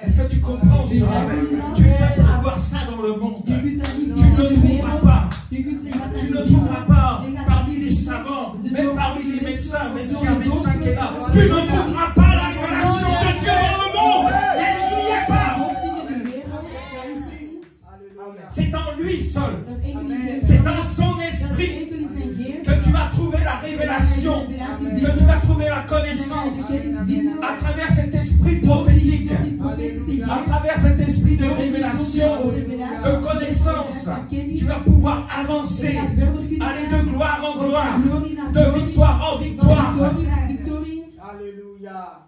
Est-ce que tu comprends cela? Tu ne peux pas avoir ça dans le monde. Je kunt dat niet Tu ne le trouveras pas. Je kunt dat Tu niet ne le vinden. trouveras pas parmi les savants, même parmi les médecins, même s'il y a un médecin qui est là. Tu ne trouveras pas la relation de Dieu dans le monde. Elle n'y est pas. C'est en lui seul. C'est dans son esprit que tu vas trouver la révélation, que tu vas trouver la connaissance. À travers cet esprit prophétique, à travers cet esprit de révélation, de connaissance, tu vas pouvoir avancer, aller de gloire en gloire, de victoire en victoire. Alléluia.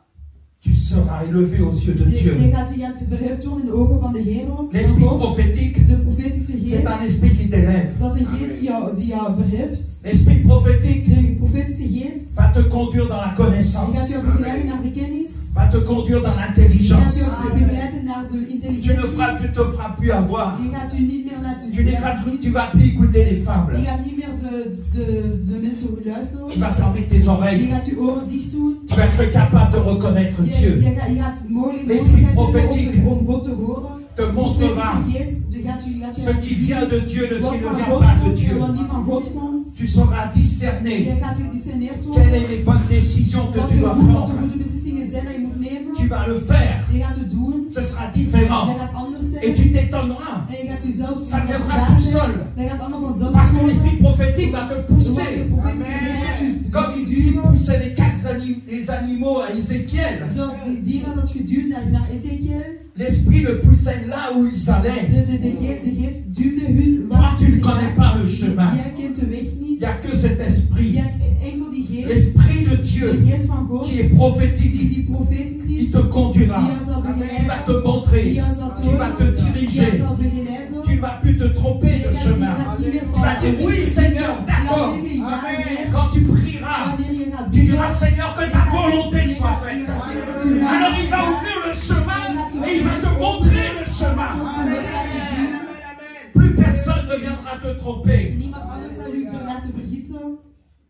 Tu seras élevé aux yeux de Dieu. Je gaat verheft worden in de ogen van de Heer. L'esprit prophétique, De profetische c'est geest. un esprit qui t'élève. Dat is een geest die jou verheft. L'esprit prophétique De profetische geest. va te conduire dans la Die gaat connaissance, jou begeleiden naar de kennis. va te conduire dans Die gaat l'intelligence. jou begeleiden naar de Tu ne intelligentie. te feras plus avoir. Je gaat u niet meer laten Tu ne vas plus écouter les Je fables. gaat niet meer de mensen luisteren. Tu vas fermer tes Je oreilles. gaat je oren dicht doen. Tu vas être capable de reconnaître Dieu. Je gaat mogelijkheid prophétique hebben om God te horen. Te montrera Profetische geest gaat je ce laten qui zien vient de Dieu de ce wat qui ne van vient God pas de komt en Dieu. wat niet van God komt. Tu sauras discerner Je gaat gediscerneerd quelles worden. sont les bonnes décisions que Wat tu de dois goede prendre. beslissingen zijn dat je moet nemen. Tu vas le faire. Je gaat het doen. Ce sera Je différent. gaat anders Et zijn. tu t'étonneras. En je gaat jezelf Ça viendra tout verbazen. seul. Dat gaat allemaal vanzelf Parce que komen. l'esprit prophétique va te Want pousser. de profetische geest gaat u Comme il poussait les animaux à Ézéchiel. zoals die dieren dat geduwd naar Ezekiel. L'esprit le poussait là où ils allaient. De geest duwde hun Toi, tu ne connais pas le chemin. Jij kent de weg Il niet. n'y a que cet esprit. Jij enkel die geest. L'esprit de De Dieu geest van God. qui est prophétique, Die profetisch qui is. te conduira, Die jou zal qui va begeleiden. te montrer, Die jou zal qui va te tonen. Die jou diriger. zal begeleiden. Tu ne vas plus te tromper de chemin. Tu vas dire oui Seigneur, d'accord. Quand tu prieras, tu diras Seigneur que ta volonté soit faite. Alors il va ouvrir le chemin et il va te montrer le chemin. Plus personne ne viendra te tromper. Niemand anders zal u laten vergissen.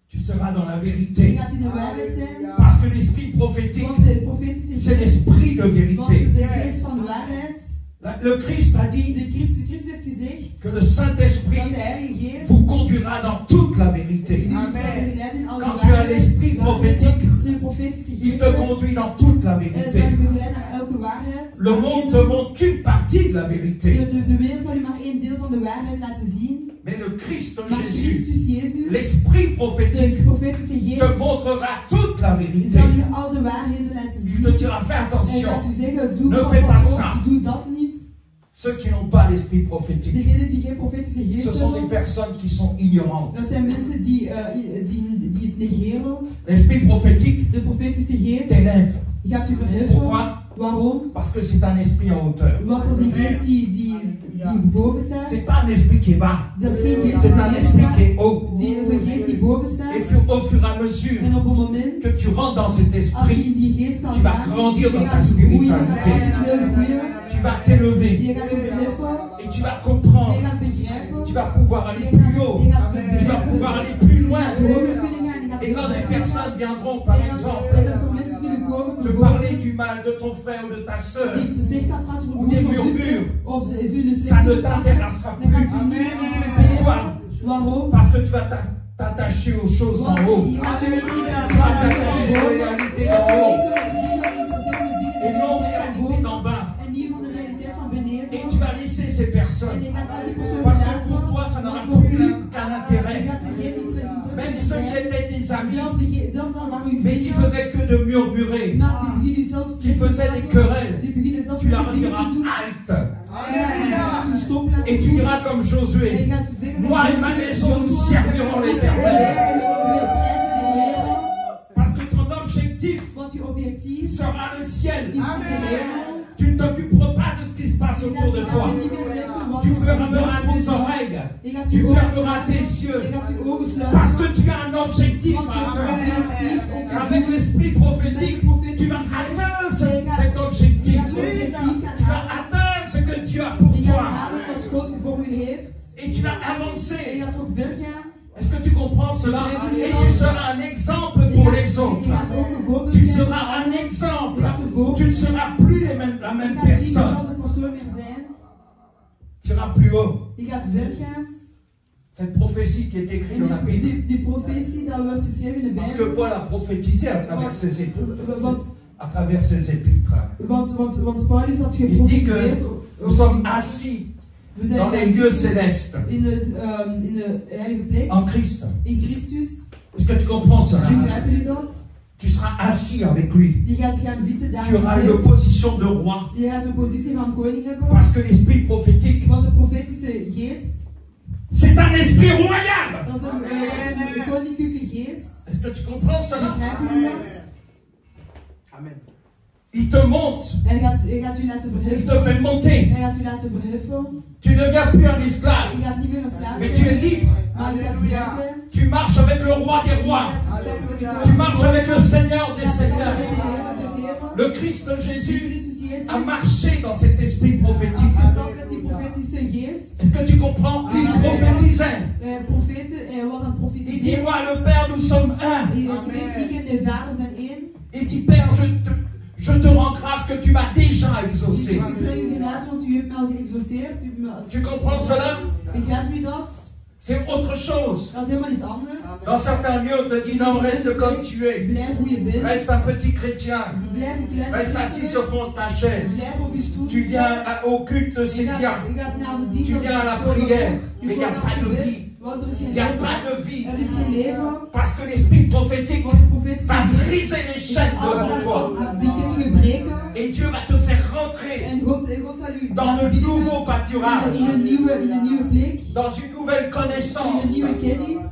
Tu seras dans la Je vérité. gaat in de waarheid zijn. Parce que l'esprit prophétique, Want de profetische c'est geest. l'esprit de Want vérité. de geest van de waarheid. Le Christ a dit De Christus heeft gezegd. que le Saint-Esprit Dat de Heilige Geest. vous conduira dans toute la vérité. Quand tu as l'esprit prophétique, il te conduit dans toute la vérité. Le monde ne montre qu'une partie de la vérité. De wereld zal u maar één deel van de waarheid laten zien. Mais le Christ Maar Jésus, Christus Jezus, l'esprit prophétique, de profetische te geest, montrera toute la vérité. zal u al de waarheden laten Il zien. te dira, fais En attention, gaat u zeggen, doe Ne dat fais pas pas ça. op, doe dat niet. ceux qui n'ont pas l'esprit prophétique, Degenen die geen profetische ce geest sont des hebben, personnes qui sont ignorantes. dat zijn mensen die het negeren. L'esprit prophétique De profetische geest t'élève. gaat u verheffen. Pourquoi? Waarom? Parce que c'est un esprit en hauteur. Want dat is een geest die boven staat. C'est pas un esprit qui est bas. Dat is geen geest C'est die un beneden esprit qui staat. est haut. Die is een geest die boven Et staat. au fur et à mesure En op een moment, que tu rentres dans cet als je esprit, in die geest zal tu vas gaan, grandir dans je ta gaat groeien, je spiritualité. gaat spiritueel groeien, Tu vas t'élever je gaat je verheffen, et tu vas je comprendre. gaat begrijpen, Tu vas pouvoir aller je plus haut. gaat Tu vas pouvoir aller plus je loin. gaat hoger kunnen gaan, je gaat Et quand des hoger personnes viendront, par gaan. exemple, En als er mensen zullen komen, te parler du mal de ton frère ou de ta sœur, die zegt dat praten Ou over des broer of zuster, murmures. of ze zullen ça ne slecht praten, t'intéressera dan gaat plus. u niet interesseren. Pourquoi? Waarom? Parce que tu vas t'attacher aux choses en Want haut. je gaat je niet Tu vas interesseren aan t'attacher aux de réalités boven. en haut. Et Et non aux réalités d'en bas. En niet van de realiteit van beneden. Et tu vas laisser ces En personnes. je gaat al die personen Parce que laten. pour toi, ça n'aura Want voor plus u qu'un intérêt. gaat er geen interesse Même in ceux qui zijn. étaient tes amis, Zelfs dan waar u mais qui faisaient que de murmurer, maar die beginnen zelfs qui faisaient des querelles, die beginnen zelfs tu leur dingen diras te doen. halte. Je gaat hun stop laten Et tu doen. diras comme En je Josué, gaat zeggen dat moi et Jezus ma zegt, maison, nous Joshua, servirons wij l'Éternel. prijzen de Heer. Parce que ton objectif Want je objectief sera le ciel. is de hemel. Tu ne t'occuperas pas de ce qui se passe Je autour de gaat toi. je niet meer letten wat Tu er fermeras gebeurt tes rondom. oreilles. Je gaat Tu je ogen fermeras sluiten. tes yeux. Je gaat je ogen Parce sluiten. que tu as un objectif Want à je hebt een atteindre. objectief om te Avec doen. l'esprit prophétique, tu vas atteindre cet objectif. Tu vas atteindre ce que Dieu a pour Je gaat toi. halen wat God voor u heeft. Et tu vas Je avancer. gaat ook vergaan. Est-ce que tu comprends cela? Et tu seras un exemple pour les Je autres. gaat ook een voorbeeld Tu zijn. seras un exemple. Je gaat een voorbeeld Tu ne zijn. seras plus la Je même gaat niet personne. dezelfde persoon meer zijn. Tu iras plus haut. Je gaat vergaan. Cette prophétie qui est écrite dans la En Bible. die profetie dat wordt geschreven in de Parce que Bijbel. Paul a prophétisé à travers ses épîtres. Want, À travers ses épîtres. want Paulus had Il dit que geprofeteerd. nous sommes assis We zijn dans les lieux célestes in de heilige plek. en Christ. In Christus. Est-ce que tu comprends cela? Begrijpen jullie dat? Tu seras assis avec lui. Je gaat gaan zitten daar. Tu auras met une hem. position de roi. Je gaat een positie van koning hebben. Parce que l'esprit prophétique, Want de profetische geest, c'est un esprit royal. dat is een koninklijke geest. Est-ce que tu comprends cela? Begrijpen jullie dat? Amen. Il te monte. Hij gaat u laten Il te verheffen. fait monter. Hij gaat u laten verheffen. Tu ne deviens plus un esclave. Je gaat niet meer een slaaf Mais tu es zijn. libre. Maar je gaat vrij zijn. Tu marches avec le roi des Je rois. gaat stappen met je Tu koning. marches avec le Seigneur des Je gaat stappen seigneurs. met de Heer der Heren. Le Christ Jésus Christus Jezus. a marché dans cet esprit prophétique. Hij stapt met die profetische geest. Est-ce que tu comprends? Il prophétisait. Profeten, hij was aan het Il dit, profetiseren. moi le Père, nous sommes un. Hij gezegd, ik en de Vader zijn één. Il dit, Père, je te rends grâce que tu m'as déjà exaucé. Ik breng u genade, want u hebt mij al geëxauceerd. Tu comprends cela? Begrijpt u dat? C'est autre chose. Dat is helemaal iets anders. Dans certains lieux, on te dit, non, reste comme tu es. Blijf hoe je bent. Reste un petit chrétien. Blijf een kleine Reste assis christen. sur ta chaise. Blijf op je stoel. Tu viens au culte, Je c'est bien. gaat naar de dienst. Tu viens à la prière, mais il n'y a pas de vie. Want er is geen Il n'y a leven. pas de vie. Er is geen leven. Parce que l'esprit prophétique Want de profetische va geest briser les gaat chaînes devant altijd toi. al die kettingen breken. Et Dieu va te faire rentrer En God zal u dans laten de binnen nouveaux pâturages, in een nieuwe plek. dans une nouvelle In een connaissance. nieuwe kennis.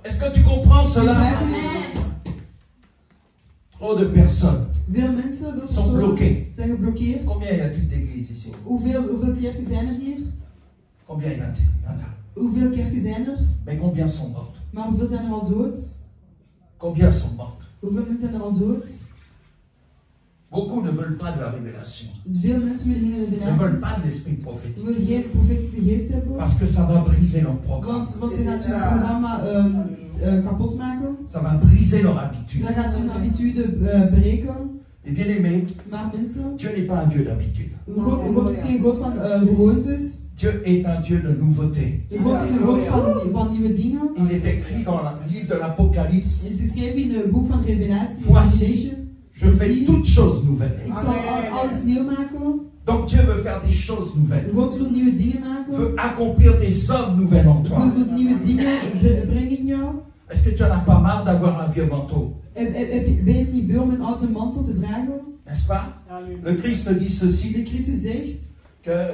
Est-ce que tu comprends cela? Begrijpen jullie dat? Trop de personnes Veel mensen, veel sont personen bloquées. zijn geblokkeerd. Combien y a-t-il d'églises ici? Hoeveel kerken zijn er hier? Combien y en a? Hoeveel kerken zijn er? Mais combien sont mortes? Maar hoeveel zijn er al dood? Combien sont mortes? Hoeveel mensen zijn er al dood? Beaucoup ne veulent pas de la révélation. Veel mensen willen geen Ne veulent revelaties. pas de l'esprit Ze prophétique. willen geen profetische geest hebben. Parce que ça va briser leur programme. Want ze gaat hun programma kapot maken. Ça va briser leur habitude. Dan gaat ze hun habitude breken. Et bien aimé, Maar mensen, Dieu n'est pas un Dieu d'habitude. God is geen God van gewoontes. Dieu est un Dieu de nouveauté. God is een God van nieuwe dingen. Il est écrit dans le livre de l'Apocalypse, Het is geschreven in het boek van Revelatie. Voici, je fais toutes choses nouvelles. Ik zal alles nieuw maken. Donc Dieu veut faire des choses nouvelles. God wil nieuwe dingen maken. Veut accomplir des œuvres nouvelles en toi. God wil nieuwe dingen brengen in jou. Est-ce que tu en as pas marre d'avoir un vieux manteau? Ben je het niet beu om een oude mantel te dragen? N'est-ce pas? Le Christ dit ceci, De Christus zegt, que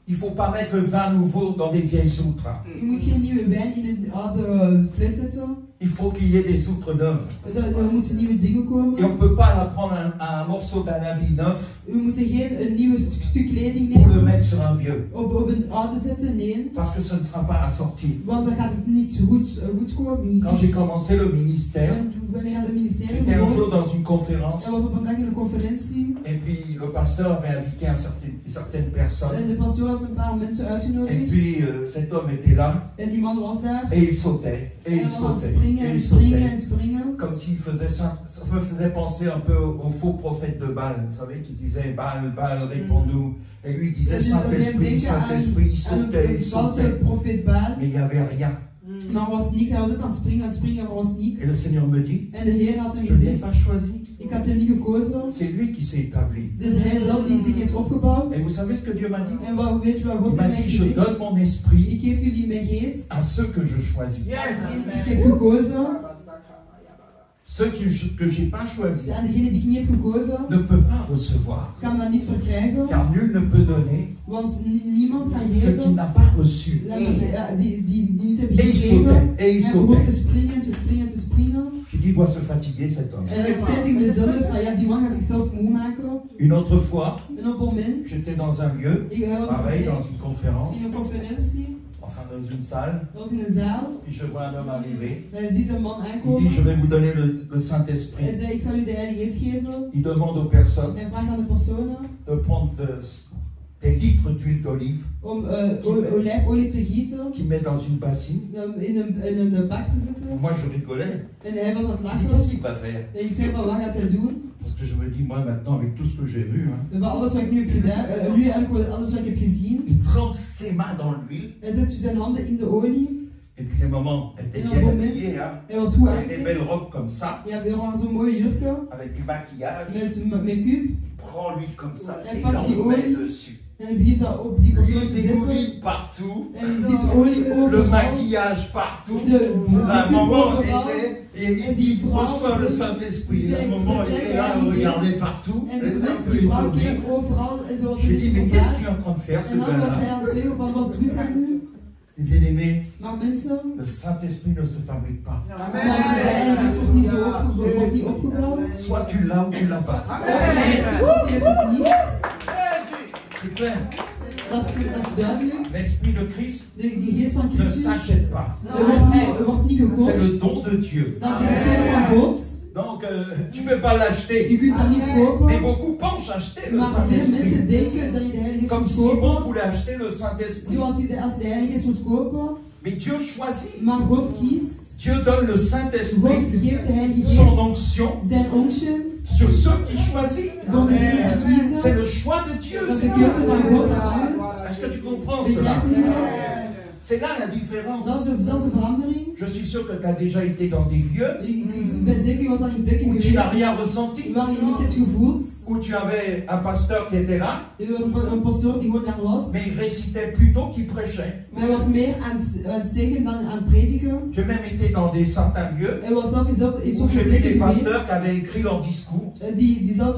il ne faut pas mettre le vin nouveau dans des vieilles outres. je moet geen nieuwe wijn in een oude fles zetten. Il faut qu'il y ait des outres neuves. Er moeten nieuwe dingen Et komen. on ne peut pas prendre un morceau d'un habit neuf We moeten geen een nieuw stuk kleding pour le nemen, mettre sur un vieux. op een oude zetten, nee. Parce que ce ne sera pas assorti. Want dan gaat het niet zo goed komen. Quand j'ai commencé le ministère, Wanneer aan het ministerie j'étais un begon, jour dans une conférence. er was op een dag een conferentie. Et puis le pasteur avait invité certaines personnes. En de pastoor had een paar mensen Et uitgenodigd. puis cet homme était là. En die man was daar. Et il sautait. Et En il hij was aan het sautait. springen Et en il springen sautait. en springen. Comme s'il faisait ça. Ça me faisait penser un peu au faux prophète de Baal. Vous savez, qui disait Baal, Baal, réponds-nous. Et lui il disait Dat deed Saint-Esprit, denken Saint-Esprit. Il aan sautait, il een valse sautait. profeet Baal. Mais il n'y avait rien. Maar er was niks. Hij was net aan het springen, maar er was niks. Et le Seigneur me dit En de Heer had hem je ne l'ai gezegd, pas choisi. ik had hem niet gekozen. C'est lui qui s'est établi. Dus hij zelf die zich heeft opgebouwd. Et vous savez ce que Dieu m'a dit? En weet je wat Il God m'a in mij dit je gezegd? donne mon esprit Ik geef jullie mijn geest. à ceux que je choisis. Ik heb gekozen. Ceux que je n'ai pas choisis En degene die ik niet heb gekozen, ne peut pas recevoir. kan dat niet verkrijgen. Car nul ne peut donner Want niemand kan ce qu'il geven n'a pas reçu. die niet hebben Et il gegeven. sautait, et il Hij begon te sautait. springen, te springen, te springen. Je dis, il doit se fatiguer cet homme. En ik zei tegen mezelf van ja, die man gaat zichzelf moe maken. Une autre fois, En op een moment, j'étais dans un lieu, hij was op pareil, dans een une conférence, in een conferentie, enfin dans une salle, dat was in een zaal. puis je vois un homme arriver. Hij ziet een man Il aankomen. dit, je vais vous donner le Hij Saint-Esprit. zei, ik zal u de Heilige Geest geven. Il demande aux personnes Hij vraagt aan de personen de prendre des litres d'huile d'olive om olijfolie te gieten, qu'il met dans une bassine. in een bak te zetten. Moi, je rigolais. En hij was aan het Je dis, qu'est-ce lachen. qu'il va faire? En ik zei van, wat gaat hij doen? Parce que je me dis, moi maintenant, avec tout ce que j'ai vu, hein, Maar alles wat ik nu heb gedaan, nu eigenlijk alles wat ik heb gezien, il trempe ses mains dans l'huile. hij zet zijn handen in de olie. Et puis les moments, elle était En bien op een moment, habillée, hein, hij was goed avec des belles aangekleed. robes comme ça, Ja, we hadden zo'n mooie jurken avec du maquillage. met make-up. Prend l'huile comme ça Elle et passe il die en met olie. dessus. En hij begint dat op die persoon te L'huile zetten. d'olive partout, En je ziet olie le overal. maquillage partout. De La make-up maman overal. était, et il En dit, die vrouw reçois le was- Saint-Esprit. die La zei, maman "Kijk, était là, Heilige Geest." regardait partout. En Elle était un peu die vrouw étonnée. keek overal en ze was Je een lui dis, beetje mais qu'est-ce que tu es verbaasd. en train de faire, ce En dan was hij gars-là? aan het zeggen van wat doet hij nu? Et bien aimé, Maar mensen, le Saint-Esprit ne se fabrique pas. maar de Heilige Geest wordt niet zo wordt niet opgebouwd. Soit tu l'as ou tu l'as pas. Of je hebt het of je hebt het niet. C'est clair. Dat is duidelijk. L'Esprit de Christ Die geest van ne Christus, s'achète pas. er wordt niet gekocht. C'est le don de Dieu. Dat is een geschenk van God. Donc, tu ne peux pas l'acheter. Je kunt dat niet Mais kopen. beaucoup pensent acheter le Maar veel mensen Saint-Esprit. denken dat je de Heilige Geest Comme moet Simon kopen. voulait acheter le Saint-Esprit. Zoals als je de Heilige Geest moet kopen. Mais Dieu choisit. Maar God kiest. Dieu donne le God Saint-Esprit, geeft de Heilige son Geest onction, zijn onction sur ceux qui choisissent. voor degenen die C'est kiezen. le choix de Dieu. Dat is c'est de keuze van God als tout. alles. Est-ce que tu comprends cela? Begrijpen jullie dat? C'est là la différence. Dat is de verandering. Je suis sûr que tu as déjà été dans des lieux Ik ben zeker, je was al in plekken où tu geweest n'as rien ressenti, waar je niets hebt gevoeld. où tu avais un pasteur qui était là, Er was een pastoor die gewoon daar was. mais il récitait plutôt qu'il prêchait. Maar hij was meer aan het zeggen dan aan het prediken. J'ai même été dans des certains lieux Hij was zelf in où sommige j'ai vu des plekken geweest pasteurs qui avaient écrit leur discours. die zelf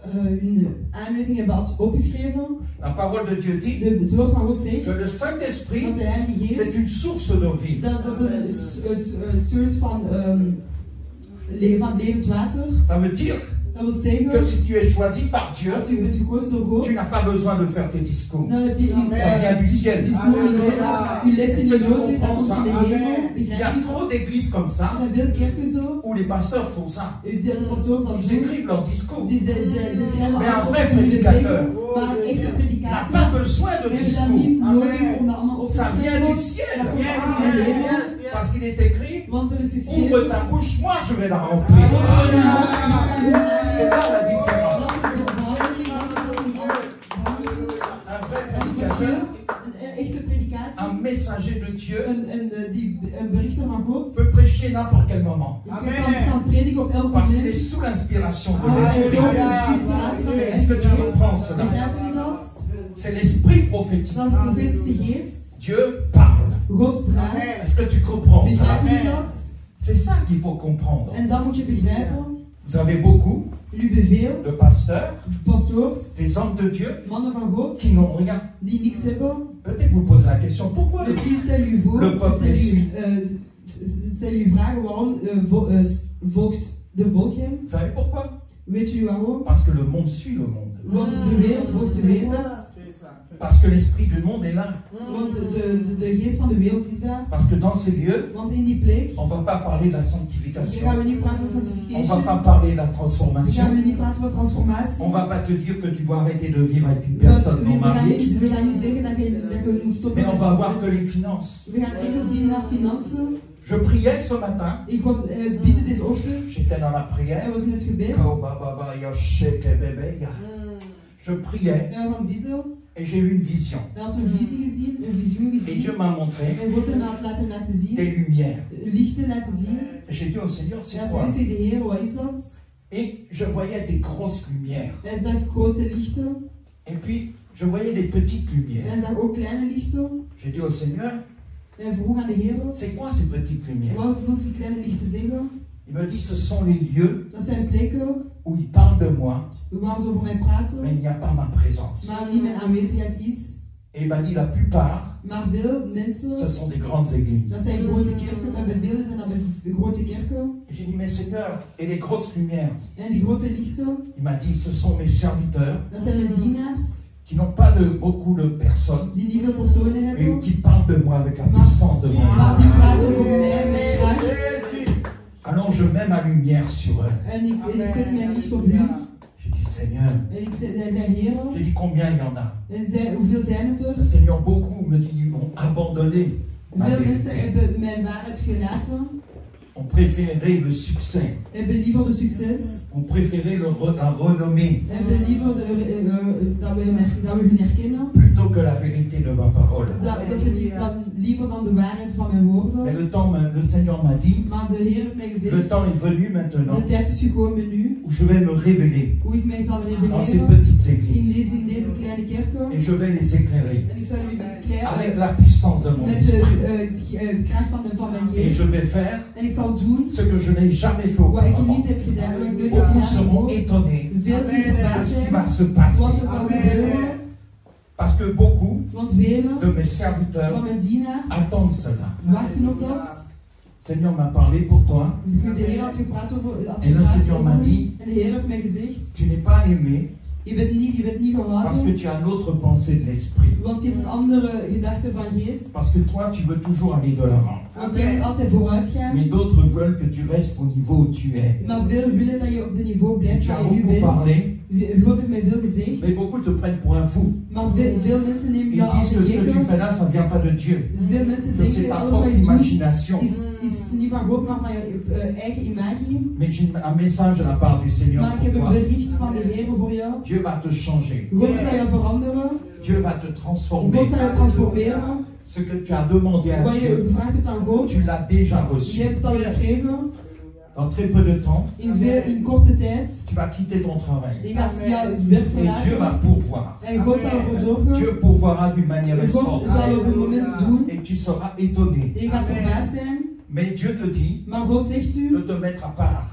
hun aanwijzingen hebben opgeschreven. La parole de Dieu dit Het woord van God zegt que le dat Saint-Esprit, de Heilige c'est une Geest source d'eau vive. dat is een source van levend water. Ça veut dire Dat wil que zeggen, si tu es choisi par Dieu, als je bent gekozen door God, tu n'as pas besoin de faire tes discours. dan heb je Ça vient du ciel. discours niet nodig. Je lessen niet nodig, dat komt van de hemel. Il y a Begrijp je trop dat? d'églises comme Er ça zijn veel kerken zo, où les pasteurs font ça. de pastoors dat Ils doen. écrivent leurs discours. Ze schrijven Maar een alles op vrai wat ze willen predicateur zeggen, maar een echte Il n'a predicator pas besoin de we hebben dat discours. niet nodig om dat allemaal op te Ça vient du schrijven. ciel. Dat komt allemaal van de hemel, Parce qu'il est écrit, want er is ouvre geschreven. ta bouche, moi je vais la remplir. C'est là la différence. Un vrai prédicateur, Een echte predicatie, un messager de Dieu een berichter van God. peut prêcher n'importe quel moment. Je kan prediken op elk Parce qu'il est moment. sous l'inspiration de Maar hij l'Esprit. heeft de inspiratie van de Est-ce que tu Heilige Geest. comprends cela? Begrijpen jullie dat? C'est l'Esprit prophétique. Dat is de profetische geest. Dieu parle. God praat. Est-ce que tu comprends ça? Begrijpen jullie dat? C'est ça qu'il faut comprendre. En dat moet je begrijpen. Vous avez beaucoup Jullie hebben veel de pasteurs, pastoors, des hommes de Dieu, mannen van God, qui n'ont rien. die niks hebben. Peut-être vous posez la question, pourquoi Misschien stel je voor, Le peuple stel is je, stel je vragen waarom volgt de volk hem? Vous savez pourquoi? Weet jullie waarom? Parce que le monde suit le monde. Want de wereld volgt de wereld. Parce que l'esprit du monde est là. Want de geest van de wereld is daar. Parce que dans ces lieux, Want in die plek on ne va pas parler de la hier sanctification. gaan we niet praten over On ne va sanctification. pas parler de la Hier transformation. gaan we niet praten over transformatie. On ne va pas te dire que tu dois arrêter de vivre avec une personne non mariée. We gaan niet zeggen dat je moet stoppen Mais on va voir que met... les finances. We gaan enkel zien naar financiën. Je priais ce matin. Ik was bidden deze ochtend. J'étais dans la prière. Hij was in het gebed. Oh, je priais Hij was aan het bidden. et j'ai eu une vision. Hij had een visie gezien, een visioen Et Dieu gezien. m'a montré En God hem had laten zien, des lumières. lichten laten zien. Et j'ai dit au Seigneur, Hij c'est had quoi? gezegd tegen de Heer, wat is dat? Et je voyais des grosses lumières. Hij zag grote lichten. Et puis, je voyais des petites En lumières. hij zag ook kleine lichten. J'ai dit au Seigneur, En vroeg aan de Heer, c'est quoi ces petites lumières? wat wil die kleine lichten zeggen? Il me dit, ce sont les lieux Dat zijn plekken où il parle de moi, waar ze over mij praten, mais il n'y a pas ma présence. maar niet mijn aanwezigheid is. Et il m'a dit, la plupart, Maar veel ce mensen, sont des grandes églises. dat zijn grote kerken, maar bij velen zijn dat bij grote kerken. Et j'ai dit, mais Seigneur, et les grosses lumières? En die grote lichten, Il m'a dit, ce sont mes serviteurs dat zijn mijn dienaars, qui n'ont pas beaucoup de personnes, die niet veel personen mais hebben, qui parlent de moi avec la puissance de mon maar die esprit. praten ook over mij met kracht. Alors je mets ma lumière sur eux. En ik zet mijn licht op hun. J'ai dit, Seigneur, En hij zei, Heer, j'ai dit combien il y en a? en zei, hoeveel zijn het er? Le Seigneur, beaucoup me dit, ont abandonné ma Veel mensen vérité, hebben mijn waarheid gelaten, ont préféré le succès, hebben liever de succes, ont préféré la renommée, hebben liever dat we hun herkennen, plutôt que la vérité de ma parole. dat ze liever dan de waarheid van mijn Mais woorden. le Seigneur m'a dit, Maar de Heer heeft mij le gezegd, temps est venu maintenant de tijd is gekomen nu, où je vais me révéler hoe ik mij zal dans ces reveleren petites églises in deze kleine kerken. et je vais les éclairer En ik zal jullie avec kleren la puissance de mon met esprit. de kracht van mijn Et Heer. je vais faire En ik zal doen ce que je n'ai jamais fait wat ik auparavant. niet heb gedaan, wat ik nooit heb Beaucoup gedaan seront daarvoor. étonnés Veel zullen de verbaasd ce qui zijn va se passer. wat er zal gebeuren. Parce que beaucoup Want velen de mes van serviteurs mijn dienaars attendent cela. wachten op dat. Le Seigneur m'a parlé pour toi. De Heer had gepraat over En le Seigneur m'a dit, en de Heer heeft mij gezegd, tu n'es pas aimé je bent niet parce que gehouden, tu as une autre pensée de l'esprit. want je hebt een andere gedachte van geest. Parce que toi, tu veux toujours aller de l'avant. Want jij moet altijd vooruit gaan. Mais d'autres veulent que tu restes au niveau où tu es. Maar veel willen dat je op de niveau Et blijft tu as waar je nu beaucoup bent. parlé, God heeft mij veel gezegd. mais beaucoup te prennent pour un fou. Maar veel mensen nemen Ils jou als disent een que ce que tu gekke. fais là, ça ne vient pas de Dieu. Veel mensen Que c'est denken ta alles wat propre je doet imagination. is niet van God, maar van je eigen imagie. Mais j'ai un message de la part du Seigneur Maar ik pour heb een toi. bericht van de Heer voor jou. Dieu va te changer. God zal je veranderen. Dieu va te transformer. God zal je transformeren. Ce que tu as demandé à Wat je Dieu, gevraagd hebt aan God, tu l'as déjà je reçu. hebt het al gekregen. Dans très peu de temps, In korte tijd. tu vas quitter ton travail. Je gaat jouw werk Et Dieu va verlaten. pourvoir. En God zal ervoor zorgen. Dieu pourvoira d'une manière En God zal op extraordinaire. een moment doen. Et tu seras étonné. Je gaat verbaasd zijn. Mais Dieu te dit Maar God zegt de u te mettre à part.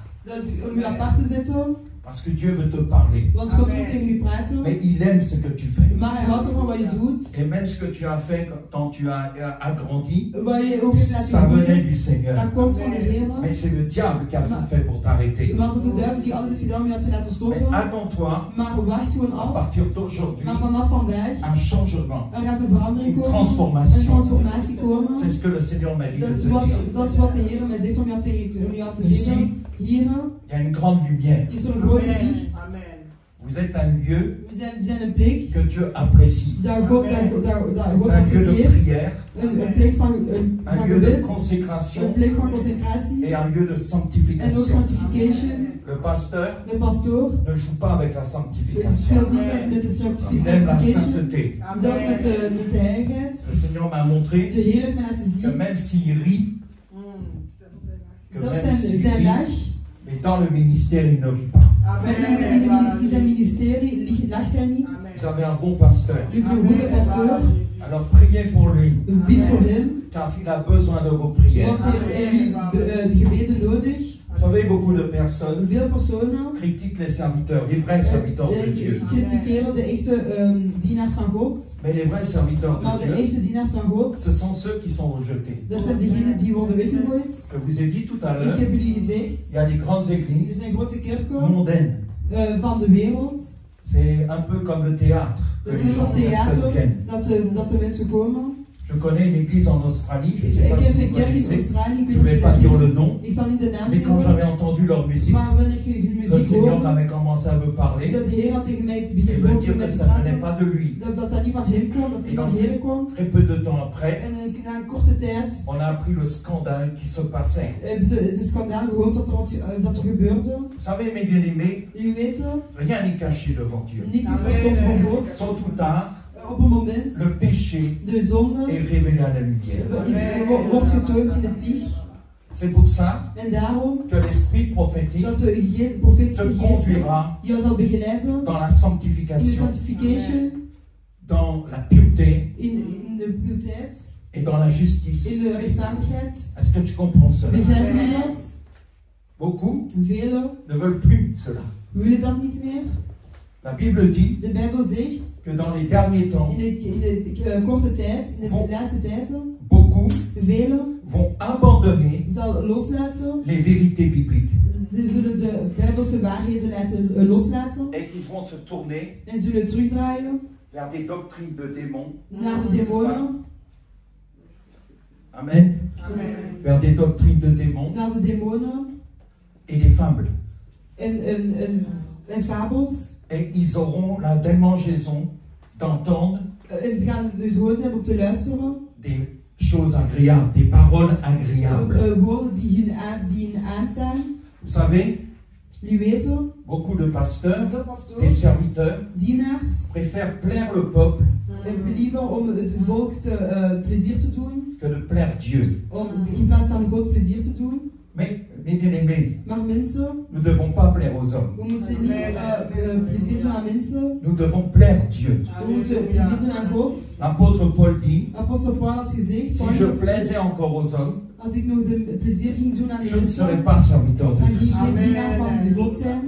om u apart te zetten. Parce que Dieu veut te parler. Want God wil tegen u praten. Mais il aime ce que tu fais. Maar hij houdt ervan wat je doet. Et même ce que tu as fait quand tu as agrandi, Wat je ook hebt laten ça venait groeien. du Seigneur. Dat komt van de Heer. Mais c'est le diable qui a tout fait pour t'arrêter. Maar het is de duivel die altijd heeft gedaan om jou te laten Mais stoppen. attends-toi, Maar wacht gewoon à af. partir d'aujourd'hui, Maar vanaf vandaag, un changement. er gaat een verandering Une komen. transformation. Een transformatie C'est komen. ce que le Seigneur m'a dit de Dat te is wat, dire. dat is wat de Heer mij zegt om jou te Ici. zeggen. Hier Il y a une grande lumière. is er een grote licht. Vous êtes un lieu We zijn een plek que Dieu apprécie. dat God Un lieu de apprecieert. prière, Een plek van un lieu de gebed. Een consécration plek van concentratie. et un lieu de En ook sanctification. sanctification. Le pasteur De pastoor ne joue pas avec la sanctification. speelt niet met de Il aime la sanctification. sainteté. Zelfs met de heiligheid. Le Seigneur m'a montré De Heer heeft mij laten que zien. même s'il rit, que Zelfs même s'il zijn rit, lach. mais dans le ministère, il ne rit pas. Maar in zijn ministerie lacht hij niet. Vous avez un bon pasteur. U hebt een goede pastoor. Alors priez pour lui, Bid voor hem. car s'il a besoin de vos prières. Want hij heeft gebeden nodig. Vous savez, beaucoup de personnes Veel personen critiquent les serviteurs, les vrais serviteurs de Dieu. kritiseren de echte dienaars van God. Mais les vrais serviteurs Maar de de Dieu, echte dienaars van God, ce sont ceux qui sont rejetés. dat zijn degenen die worden weggegooid. Je vous ai dit tout à Ik l'heure, heb jullie gezegd, il y a des grandes er églises zijn grote kerken mondaines. van de wereld. C'est un peu comme le théâtre que Dat is les net gens als personnes theater, viennent. dat de mensen komen. Je connais une église en Australie, je ne sais Ik pas heb si een vous kerk in connaissez, Australië, ik je ne vais weet pas niet dire of le je- nom, ik zal niet de naam mais quand j'avais zeggen. entendu leur musique, Maar wanneer jullie hun le muziek Seigneur horen, avait commencé à me parler dat de Heer had tegen mij et begon me dire tegen mij que te ça ne venait praten, pas de lui. dat niet van hem kwam, dat het Et van de donc, Heer kwam. très peu de temps après, En na een korte tijd on a appris le scandale qui se passait. hebben ze de schandaal gehoord dat er gebeurde. Vous savez, mes bien-aimés, Jullie weten, rien n'est caché devant Dieu. niets is verstopt voor God. Tôt ou tard, Op een moment, le péché de zonde est révélé à la lumière. wordt getoond in het licht. C'est pour ça En daarom que l'esprit prophétique dat de te profetische geest conduira jou zal begeleiden dans la in de sanctification, sanctification, dans la pureté in de puurheid, et dans la justice. in de rechtvaardigheid. Est-ce que tu comprends cela? Begrijpen jullie dat? Beaucoup Velen ne veulent plus cela. willen dat niet meer. La Bible dit De Bijbel zegt, que dans les derniers temps, in de korte tijd, in de laatste tijden, beaucoup velen vont abandonner zal loslaten. les vérités bibliques Ze zullen de Bijbelse waarheden loslaten et qui vont se tourner en zullen terugdraaien vers des doctrines de démons. naar de demonen, Amen. Vers des doctrines de démons naar de demonen et des fables. en fabels. Et ils auront la démangeaison d'entendre En ze gaan de gewoonte hebben om te luisteren. des choses agréables, des paroles agréables. Woorden die hun aanstaan. Vous savez, Jullie weten, beaucoup de pasteurs, veel des pastoors, serviteurs, dienaars, préfèrent plaire le peuple hebben liever om het volk plezier te doen, que de plaire Dieu. in plaats van God plezier te doen. Mais, mes bien-aimés, Maar mensen, nous ne devons pas plaire aux hommes. we moeten niet plezier doen aan mensen. Nous devons plaire Dieu. We moeten plezier doen aan God. L'apôtre Paul dit, Apostel Paul had gezegd, si je plaisais encore aux hommes, als ik nog de plezier ging doen aan de je ne serais mensen, pas serviteur de dan ging ik Christ. geen dienaar van de God zijn.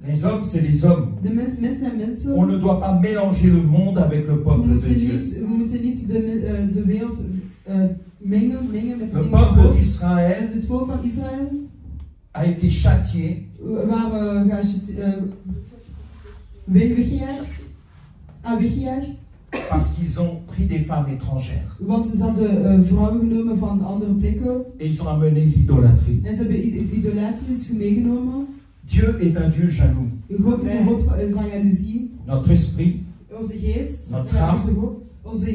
Les hommes, c'est les hommes. De mensen zijn mensen. On ne doit pas mélanger le monde avec le We peuple de moeten Dieu. niet de wereld mengen met de Le dingen van peuple God. d'Israël Het volk van Israël, a été châtié waar weggejaagd, parce qu'ils ont pris des femmes étrangères. want ze hadden vrouwen genomen van andere plekken Et ils ont amené l'idolâtrie. en ze hebben idolatries meegenomen. Dieu est un Dieu jaloux. God is een God van jaloezie. Notre esprit, Onze geest, Notre âme. onze God, onze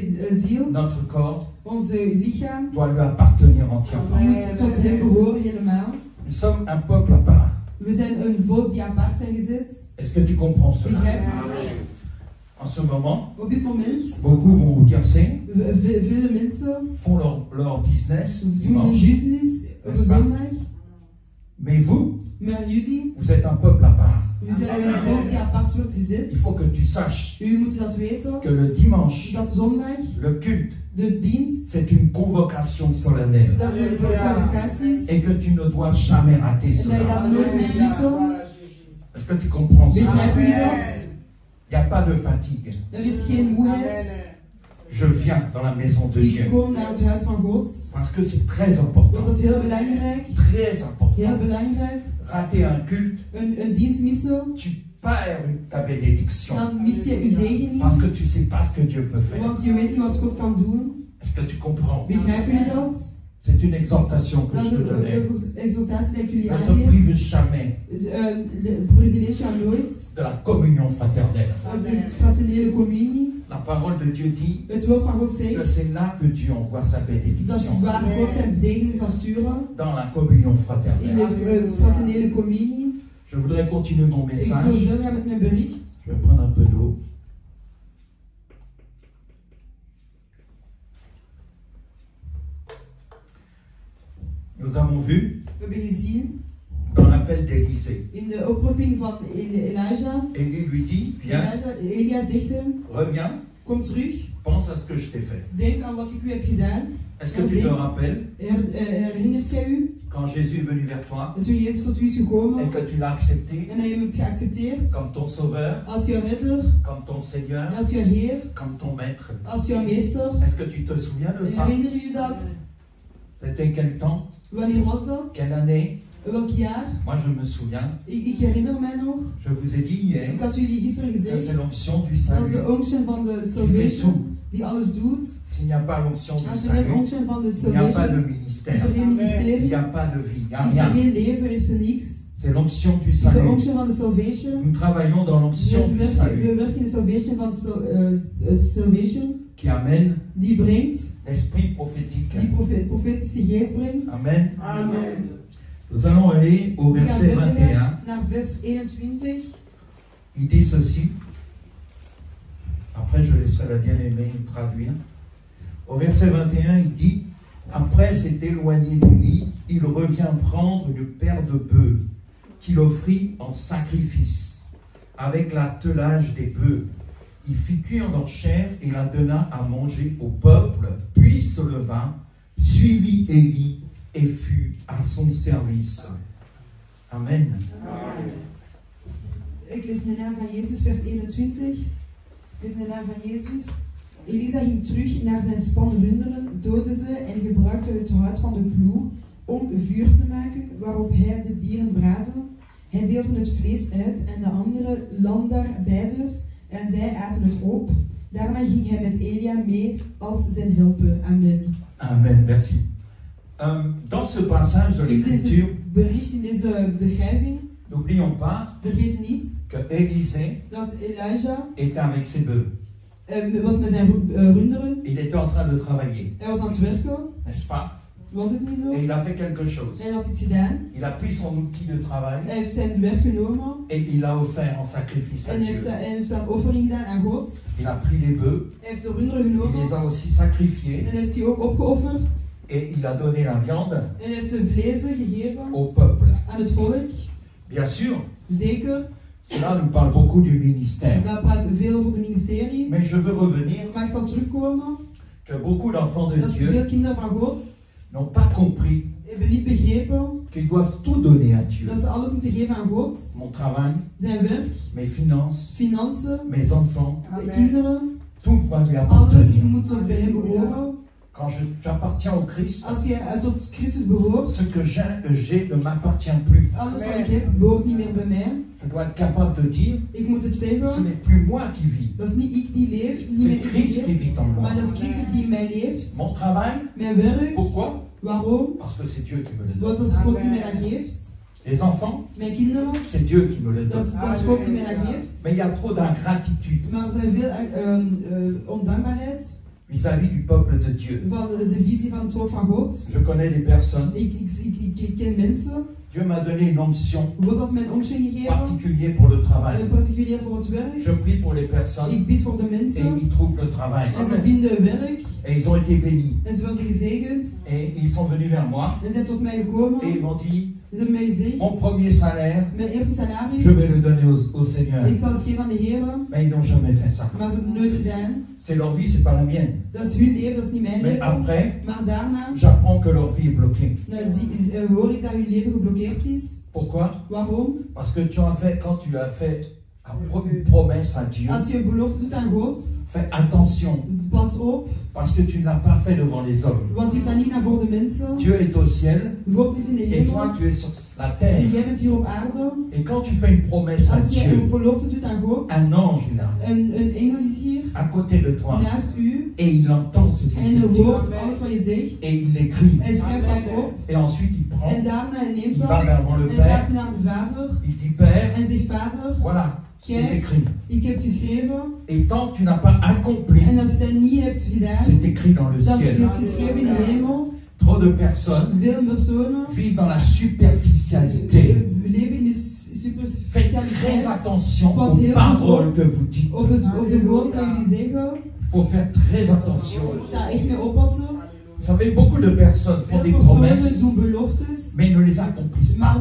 ziel, notre corps onze lichaam doit lui appartenir entièrement. moet tot hem behoren helemaal. Nous sommes un peuple à part. We zijn een volk die apart zijn gezet. Est-ce que tu comprends cela? Begrijp je? En ce moment, Op dit moment, beaucoup vont au tiercé, vele mensen font leur business doen hun dimanche. business op een zondag. Mais vous, Maar jullie, vous êtes un peuple à part. we zijn een volk die apart wordt gezet. Il faut que tu saches Jullie moeten dat weten. que le dimanche, Dat zondag, le culte, de dienst, c'est une convocation solennelle. dat er convocaties Et que tu ne dois jamais rater en dat je cela. dat nooit moet missen. Est-ce que tu comprends cela? Begrijpen jullie dat? Il n'y a pas de fatigue. Er is geen moeheid. Je viens dans la maison de Ik Dieu. kom naar het huis van God. Parce que c'est très Want important. dat is heel belangrijk. Très Heel important. belangrijk. Rater un culte, Een dienst missen, tu perds ta bénédiction. dan mis je je zegen niet. Parce que tu ne sais pas ce que Dieu peut faire. Want je weet niet wat God kan doen. Est-ce que tu comprends? Begrijpen jullie dat? C'est une exhortation que Dat je is te donnais. een exhortatie die ik jullie Ne te aangeef. prive jamais Privilege aan nooit. de la communion fraternelle. De fraternele communie. La parole de Dieu dit Het woord van God que zegt c'est là que Dieu envoie sa dat is bénédiction. waar God zijn zegen zal sturen. Dans la communion In fraternelle. de fraternele communie. Je voudrais continuer mon Ik wil message. doorgaan met mijn bericht. Je vais prendre un peu d'eau. Nous avons vu We hebben gezien dans l'appel d'Élisée. in de oproeping van Elijah. Élie lui dit, viens, Elia zegt hem, reviens, kom terug, Pense à ce que je t'ai fait. Denk aan wat ik u heb gedaan. Est-ce que tu te rappelles Herinnert jij u? quand Jésus est venu vers toi Toen Jezus tot u is et gekomen que tu l'as accepté en hij hem hebt geaccepteerd comme ton sauveur, als jouw redder, comme ton Seigneur, als jouw Heer, comme ton maître? als jouw meester. Est-ce que tu te souviens de ça? Herinner je dat? C'était quel temps? Wanneer was dat? Quelle année? Welk jaar? Moi je me souviens. Ik herinner mij nog. Je vous ai dit hier Ik had jullie gisteren que c'est gezegd. l'onction du Dat is salut. de onction van de Qui fait salvation tout. die alles doet. S'il n'y a pas l'onction du Als er geen salut, onction van de il n'y a pas de salvation is, ministère. is er geen Il ministerie, n'y a pas de vie. Il n'y a is er rien. geen leven, is er niks. C'est l'onction du Het is de salut. onction van de salvation. Nous travaillons dans l'onction du We salut werken in de salvation van salvation qui amène die brengt, l'esprit prophétique. die profetische geest brengt. Amen. Amen. Nous allons aller au We gaan verset verder 21. naar vers 21. Il dit ceci. Après, je laisserai la bien-aimée traduire. Au verset 21, il dit: Après s'être éloigné du lit, il revient prendre une paire de bœufs qu'il offrit en sacrifice, avec l'attelage des bœufs. Il fit cuire leur chair et la donna à manger au peuple, puis se leva, suivit Élie et fut à son service. Amen. Ik lees in de naam van Jezus, vers 21. Ik lees in de naam van Jezus. Elisa ging terug naar zijn span runderen, doodde ze en gebruikte het hout van de ploeg om vuur te maken, waarop hij de dieren braadde. Hij deelde het vlees uit en de andere landarbeiders en zij aten het op. Daarna ging hij met Elia mee als zijn helper. Amen. Amen, merci. Dans ce passage de In l'Écriture, deze bericht, in deze beschrijving, n'oublions pas vergeet niet que Élisée dat Elijah était avec ses bœufs. was met zijn runderen. Il était en train de travailler, Hij was aan het werken. n'est-ce pas? Was het niet zo? Et il a fait quelque chose. Hij had iets gedaan. Il a pris son outil de travail Hij heeft zijn werk genomen et il l'a offert en sacrifice à en Dieu. hij heeft een offering gedaan aan God. Il a pris les bœufs, Hij heeft de runderen il genomen les a aussi sacrifiés en heeft die ook opgeofferd. et il a donné la viande En hij heeft de vlezen gegeven au peuple. aan het volk. Bien sûr, Zeker, cela nous parle beaucoup du ministère. dat praat veel voor het ministerie. Mais je veux revenir Maar ik zal terugkomen que beaucoup d'enfants de dat Dieu veel kinderen van God n'ont pas compris hebben niet begrepen qu'ils doivent tout donner à Dieu. dat ze alles moeten geven aan God. Mon travail, Zijn werk, mes finances, financiën, mes enfants, kinderen, tout va lui alles appartenir. moet tot bij hem behoren. Quand tu appartiens au Christ, Als je tot Christus behoort, ce que j'ai ne m'appartient plus. alles wat ik heb behoort niet meer bij mij. Je dois être capable de dire, Ik moet het ce zeggen, n'est plus moi qui vis, dat is niet ik die leeft, niet c'est meer ik Christ die qui leeft, vit en moi. maar dat is Christus die in mij leeft. Mon travail, Mijn werk, pourquoi? waarom? Parce que c'est Dieu qui me le donne. Want dat is God die mij dat geeft. Les enfants, Mijn kinderen, c'est Dieu qui me le dat donne. is God die mij dat geeft. Mais il y a trop d'ingratitude Maar er zijn veel ondankbaarheid vis-à-vis du peuple de Dieu. van de visie van het volk van God. Je connais des personnes. Ik ken mensen. Dieu m'a donné une onction God had mij een onction gegeven, particulière pour le travail. particulier voor het werk. Je prie pour les personnes Ik bid voor de et mensen ils trouvent le travail. en ze vinden werk Et ils ont été bénis. en ze worden gezegend Et ils sont venus vers moi en zijn tot mij gekomen. et ils m'ont dit, Ze hebben mij gezegd, mon premier salaire, mijn eerste salaris, je vais le donner au Seigneur. ik zal het geven aan de Heer, Mais ils n'ont jamais fait ça. maar ze hebben het nooit gedaan. C'est leur vie, c'est pas la mienne. Dat is hun leven, dat is niet mijn Mais leven. après, Maar daarna j'apprends que leur vie est bloquée. hoor ik dat hun leven geblokkeerd is. Pourquoi? Waarom? Parce que quand tu as fait une promesse à Dieu, Als je een belofte doet aan God, fais attention, pas op, parce que tu ne l'as pas fait devant les hommes. want je hebt dat niet naar voor de mensen. Dieu est au ciel God is in de et toi hemel tu es sur la en terre. jij bent hier op aarde. Et quand tu fais une promesse à Als je een Dieu, belofte doet aan God, un ange est là, een engel is hier à côté de toi, naast u et il entend ce que en tu hij dis, hoort alles wat je zegt et il l'écrit. en schrijft dat op. Et ensuite il prend, En daarna hij neemt il dat va devant le en gaat Père, naar de Vader il dit Père, en zegt Vader, voilà, c'est kijk, écrit. ik heb het geschreven Et tant que tu n'as pas accompli, en als je dat niet hebt gedaan, c'est écrit dans le dat is ciel. geschreven in de hemel. Trop de personnes Veel personen vivent dans la superficialité. leven in de Faites très superficialiteit. attention Pas aux heel paroles goed que vous dites. op de woorden dat jullie zeggen. Il faut faire très attention. Daar echt mee oppassen. Vous savez, beaucoup de personnes font Veel des personen promesses, doen beloftes, mais ne les accomplissent pas.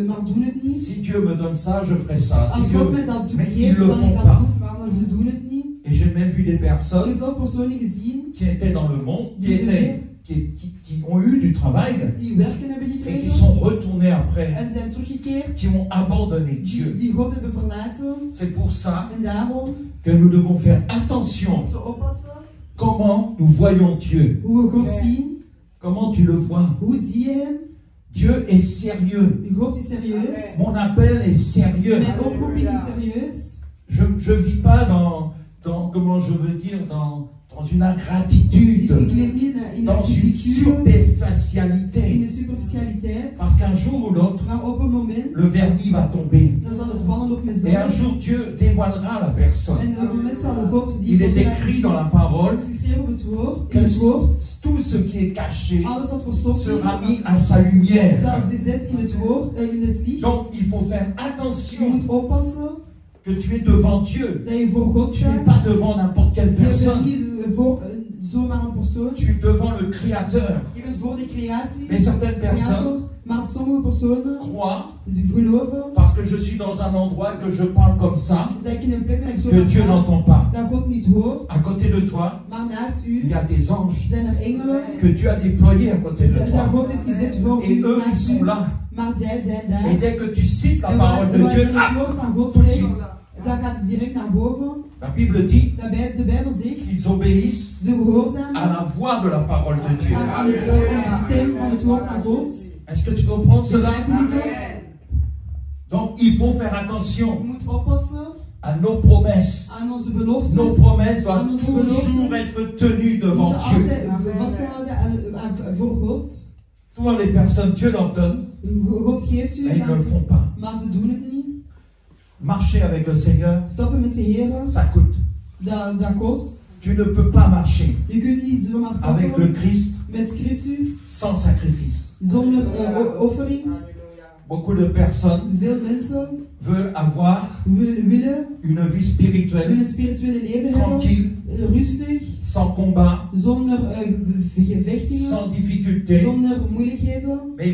maar doen het niet. Si Dieu me donne ça, je ferai ça. Si Als Dieu... God mij dat Mais ils geeft, le dan font ik dat pas. doen, maar ze doen het niet. Et Et j'ai même vu des Ik personnes heb zelf personen gezien qui étaient dans le monde, qui ont eu du travail die werken hebben et qui gekregen sont retournés après, en zijn teruggekeerd, qui ont abandonné Dieu. die God hebben verlaten. C'est pour ça En daarom que nous devons faire attention moeten we oppassen comment nous voyons Dieu. hoe we God zien. Comment tu le vois? Hoe zie je hem? Dieu est sérieux. God is serieus. Mon appel est sérieux. Mijn oproeping is serieus. Je ne vis pas dans, comment je veux dire, dans une ingratitude, Ik leef niet in dans une attitude, in superficialité. de superficialiteit. Parce qu'un jour ou l'autre, Maar op een moment, le vernis va tomber. dan zal het vallen op Et un mezelf. jour, Dieu dévoilera la personne. En op een moment zal God die Il est persoon écrit laten dans la zien. parole Het is geschreven op het woord, in que het woord. tout ce qui est caché Alles wat verstopt sera is, mis à sa lumière. zal gezet in het woord, in het licht. Donc, il faut faire Je attention moet oppassen que tu es devant Dieu. dat je voor God Tu n'es staat. pas devant n'importe quelle Je bent personne. niet voor zomaar een persoon. Tu es devant le Créateur. Je bent voor de creatie. Mais certaines personnes Creator. Maar sommige personen croient, die geloven parce que je suis dans un endroit que je parle comme ça, dat ik in een plek ben dat ik zo que Dieu n'entend pas. dat God niet hoort. À côté de toi, Maar naast il u y a des anges zijn er engelen que Dieu a déployés à côté de dat toi. God heeft gezet voor Et u, eux, ils naast sont u. là. Maar zij zijn Et daar. dès que tu cites la En parole de wanneer Dieu, je het woord van God tout de zegt, suite. dan gaat het direct naar boven. La Bible dit De Bijbel zegt, qu'ils obéissent ze gehoorzamen à la voix de la parole de Dieu. aan de stem van het woord van God. Est-ce que tu comprends cela? Begrijpen jullie dat? Donc, il faut faire Je attention moet oppassen à nos promesses. aan onze beloftes. Nos promesses doivent Aan onze toujours beloftes. être tenues We devant moeten Dieu. altijd vasthouden voor God. Souvent, les personnes, Dieu leur donne, God geeft u, mais ils ne le font pas. maar ze doen het niet. Marcher avec le Seigneur, Stoppen met de Heer, ça coûte. dat kost. Tu ne peux pas marcher Je kunt niet zomaar avec le stappen Christ met Christus sans sacrifice. zonder offerings. Beaucoup de personnes Veel mensen veulent avoir willen une vie spirituelle een spirituele leven hebben, tranquille, rustig, sans combat, zonder gevechtingen, sans difficulté. zonder moeilijkheden. Mais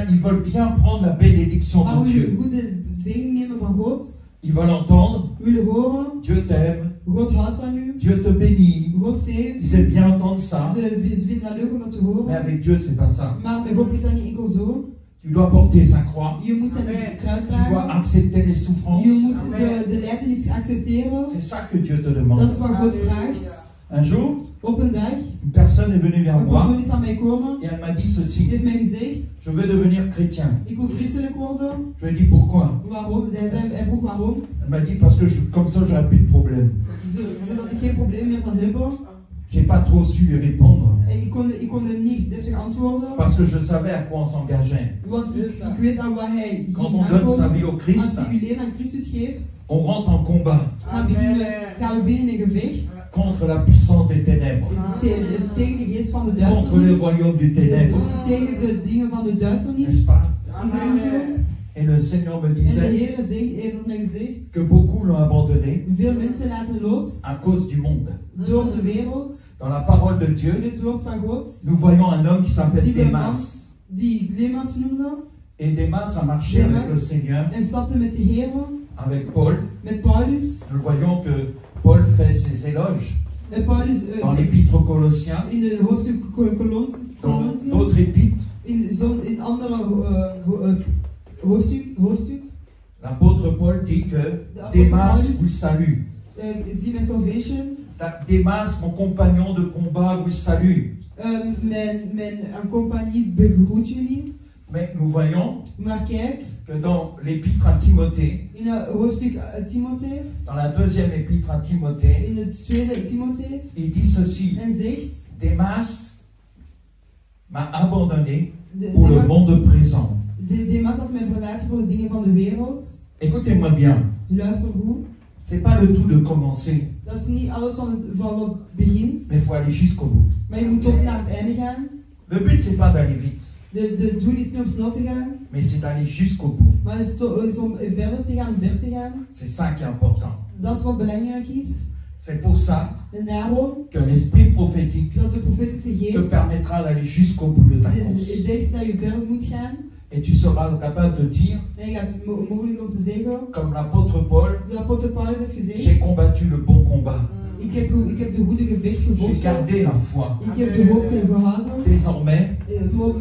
ils veulent bien prendre la bénédiction Maar de we willen Dieu. goed de zegen nemen van God. Ils veulent entendre Willen horen, Dieu t'aime, God houdt van u, Dieu te bénit. God zegent Ils u. aiment bien entendre ça. Ze vinden dat leuk om dat te Mais horen. avec Dieu, c'est pas ça. Maar met God is dat niet enkel zo. Tu dois porter sa croix. Je moet zijn kruis Tu dois dragen. accepter les souffrances. Je moet de lijdenis accepteren. C'est ça que Dieu te Dat demande. is wat God vraagt. Un jour, Op een dag, une personne est venue vers een moi persoon is aan mij komen. et elle m'a dit Die ceci. heeft mij gezegd, Je veux devenir chrétien. ik wil christelijk worden. Je lui ai dit pourquoi. Waarom? Hij vroeg waarom. Elle m'a dit parce que comme ça, j'aurais plus de problème. Zodat ik geen probleem meer zal hebben. J'ai pas trop su lui répondre En ik kon hem niet deftig antwoorden. parce que je savais à quoi on s'engageait. Want ik weet aan wat hij Quand ging on donne sa aankomen. vie au Als Christ, hij uw leven aan Christus geeft, on rentre en combat dan gaan we binnen in een gevecht contre la puissance des ténèbres, tegen de geest van de contre les duisternis. royaumes du ténèbre, Tegen de dingen van de duisternis. n'est-ce pas? Is dat niet zo? Et le Seigneur me En de disait Heer heeft dat mij gezegd. que beaucoup l'ont abandonné Veel mensen laten los à cause du monde. door de wereld. Dans la parole de In Dieu, het woord van God. nous voyons un homme qui s'appelle Zie we een man Démas. die Demas noemde. Et Démas a marché Démas. avec le Seigneur, En stapte met de Heer. avec Paul. Met Paulus. Nous voyons que Paul fait ses éloges En Paulus dans l'épître aux Colossiens, in de hoofdstuk dans Colossense. d'autres épîtres. In andere hoofdstuk. L'apôtre Paul dit que Démas vous salue. Zie mijn salvation. Démas, mon compagnon de combat, vous salue. Mijn compagnie begroet jullie. Mais nous voyons Maar kijk, que dans l'épître à Timothée, in het hoofdstuk Timothée, dans la deuxième épître à Timothée, in het tweede Timotheus, il dit ceci: en zegt, Démas m'a abandonné pour le Demas monde présent. had mij verlaten voor de dingen van de wereld. Écoutez-moi bien, Luister goed. c'est pas le tout de commencer, Dat is niet alles van wat begint, mais il faut aller jusqu'au bout. maar je moet tot naar het einde gaan. Le but c'est pas d'aller vite, De doel is niet om snel te gaan, mais c'est d'aller jusqu'au bout. maar het is om verder te gaan, om ver te gaan. C'est ça qui est important. Dat is wat belangrijk is. C'est pour ça En daarom que l'esprit prophétique dat de profetische te geest permettra d'aller jusqu'au bout de ta course. zegt dat je verder moet gaan. Et tu seras capable de dire, En je gaat mogelijk om te zeggen, comme l'apôtre Paul, de apostel Paulus heeft j'ai gezegd, combattu le bon combat. Ik heb de goede gevecht J'ai gevochten. gardé la foi. Ik heb de hoop gehouden. Désormais,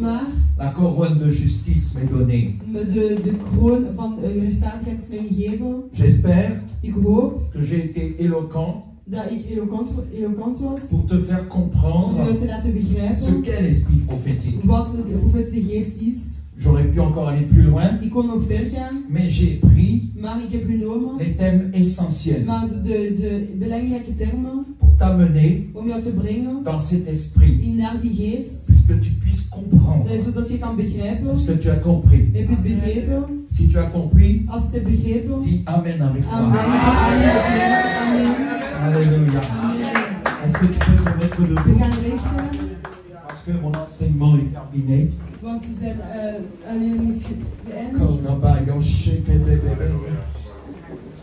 Maar la couronne de justice m'est donnée. de kroon van rechtvaardigheid is mij gegeven. J'espère Ik hoop que j'ai été éloquent dat ik eloquent was. pour te faire comprendre Om je te laten ce begrijpen qu'est l'esprit prophétique. wat de profetische geest is. J'aurais pu encore aller plus loin, Ik kon nog ver gaan, mais j'ai pris maar ik heb genomen. les thèmes essentiels Maar de belangrijke termen pour t'amener om jou te brengen dans cet esprit, naar die geest, puisque tu puisses comprendre. zodat je kan begrijpen. Est-ce que tu as compris? Heb je het begrepen? Si tu as compris, Als je het hebt begrepen, dis Amen avec amen. moi. Amen. Alléluia. Amen. Est-ce que tu peux te mettre We debout? gaan resten, Parce que mon enseignement est terminé. want we zijn alleen is geëindigd.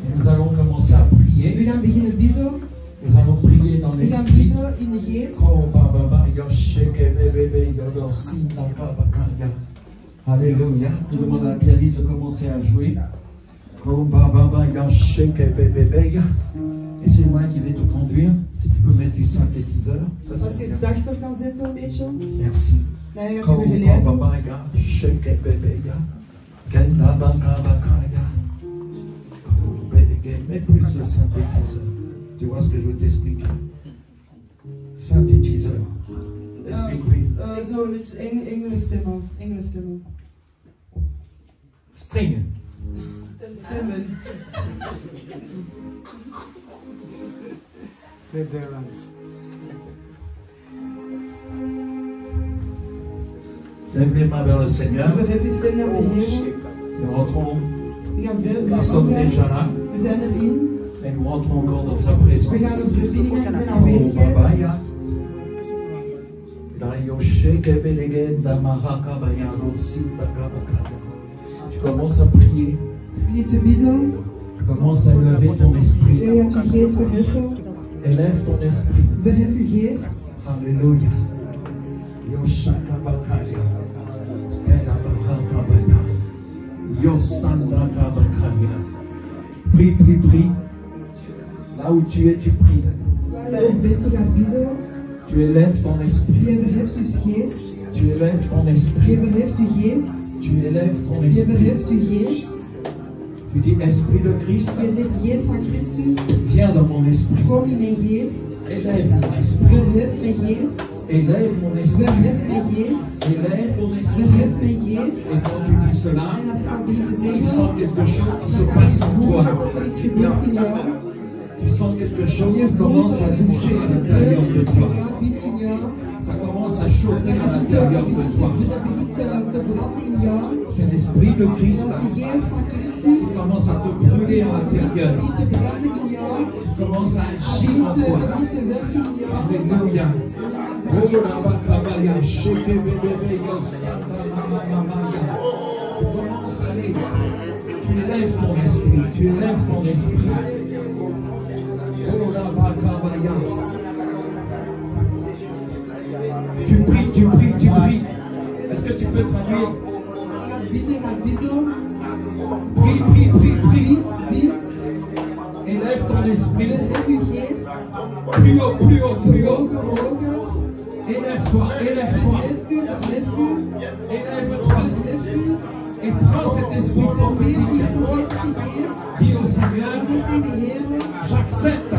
Et nous allons commencer à We prier. gaan beginnen bidden. Nous allons prier dans We gaan l'esprit. bidden in de geest. Alléluia. Je demande à la pianiste de commencer à jouer. Et c'est moi qui vais te conduire. Si tu peux mettre du synthétiseur. Ça, Als c'est je het bien. zachter kan zetten een beetje, Merci. dan ga je me geleiden. Mets plus de synthétiseur. Tu vois ce que je veux t'expliquer? Synthétiseur. Explique-lui. Zo met engele stemmen. String. Stemmen. Netherlands. Lève les mains vers le Seigneur. Verhef je stem naar de Heer. Nous rentrons. We gaan ver, Nous sommes déjà là. we zijn erin. Et nous rentrons encore dans sa We présence. gaan op verbinding gaan zijn aanwezigheid. Tu commences à prier. Begin te bidden. Tu commences à élever ton esprit. Je gaat je geest verheffen. Élève ton esprit. Verhef je geest. Alléluia. Prie, prie, prie. Là où tu es, tu pries. Waar je ook bent, je gaat bidden. Tu élèves ton esprit. Je verheft je geest. Tu élèves ton Je esprit. verheft je geest. Tu élèves ton Je esprit. verheft je geest. Tu dis, Esprit de Christ, Je zegt geest van Christus. viens dans mon esprit. Kom in mijn geest. Élève mon esprit. Verhef mijn geest. Élève mon esprit. Verhef mijn geest. Élève mon esprit. Verhef mijn geest. Et quand tu dis cela, En als je dat begint te tu zeggen, sens quelque chose qui se dan kan je passe en voelen toi. dat er iets gebeurt in jou. Tu sens quelque chose Je qui voelt commence dat à er iets bouger à l'intérieur de gebeurt. toi. Je gaat binnen in jou. Ça commence à chauffer à l'intérieur de toi. Dat begint te branden in jou. C'est l'Esprit de Christ Dat is de geest van qui Christus. commence à te brûler à l'intérieur. Begint te branden in jou. Qui commence à agir en toi. Begint te werken in jou. Alléluia. Oh, Rabakabaya, Sheke, Bébé, Yosanda, Mamamaya. Tu commences à aller. Tu élèves ton esprit. Tu élèves ton esprit. Oh, Rabakabaya. Tu pries, tu pries, tu pries. Est-ce que tu peux traduire? Bidden, gaat bidden. Prie, prie, prie, prie. Bid. Élève ton esprit. Verhef je geest. Plus haut, plus haut, plus haut. Hoger, hoger. Élève-toi, élève-toi. Verhef u, verhef u. Élève-toi. Verhef u. Et prends cet esprit Probeer prophétique. die profetische geest. Dis au Seigneur, Zeg tegen de Heer. j'accepte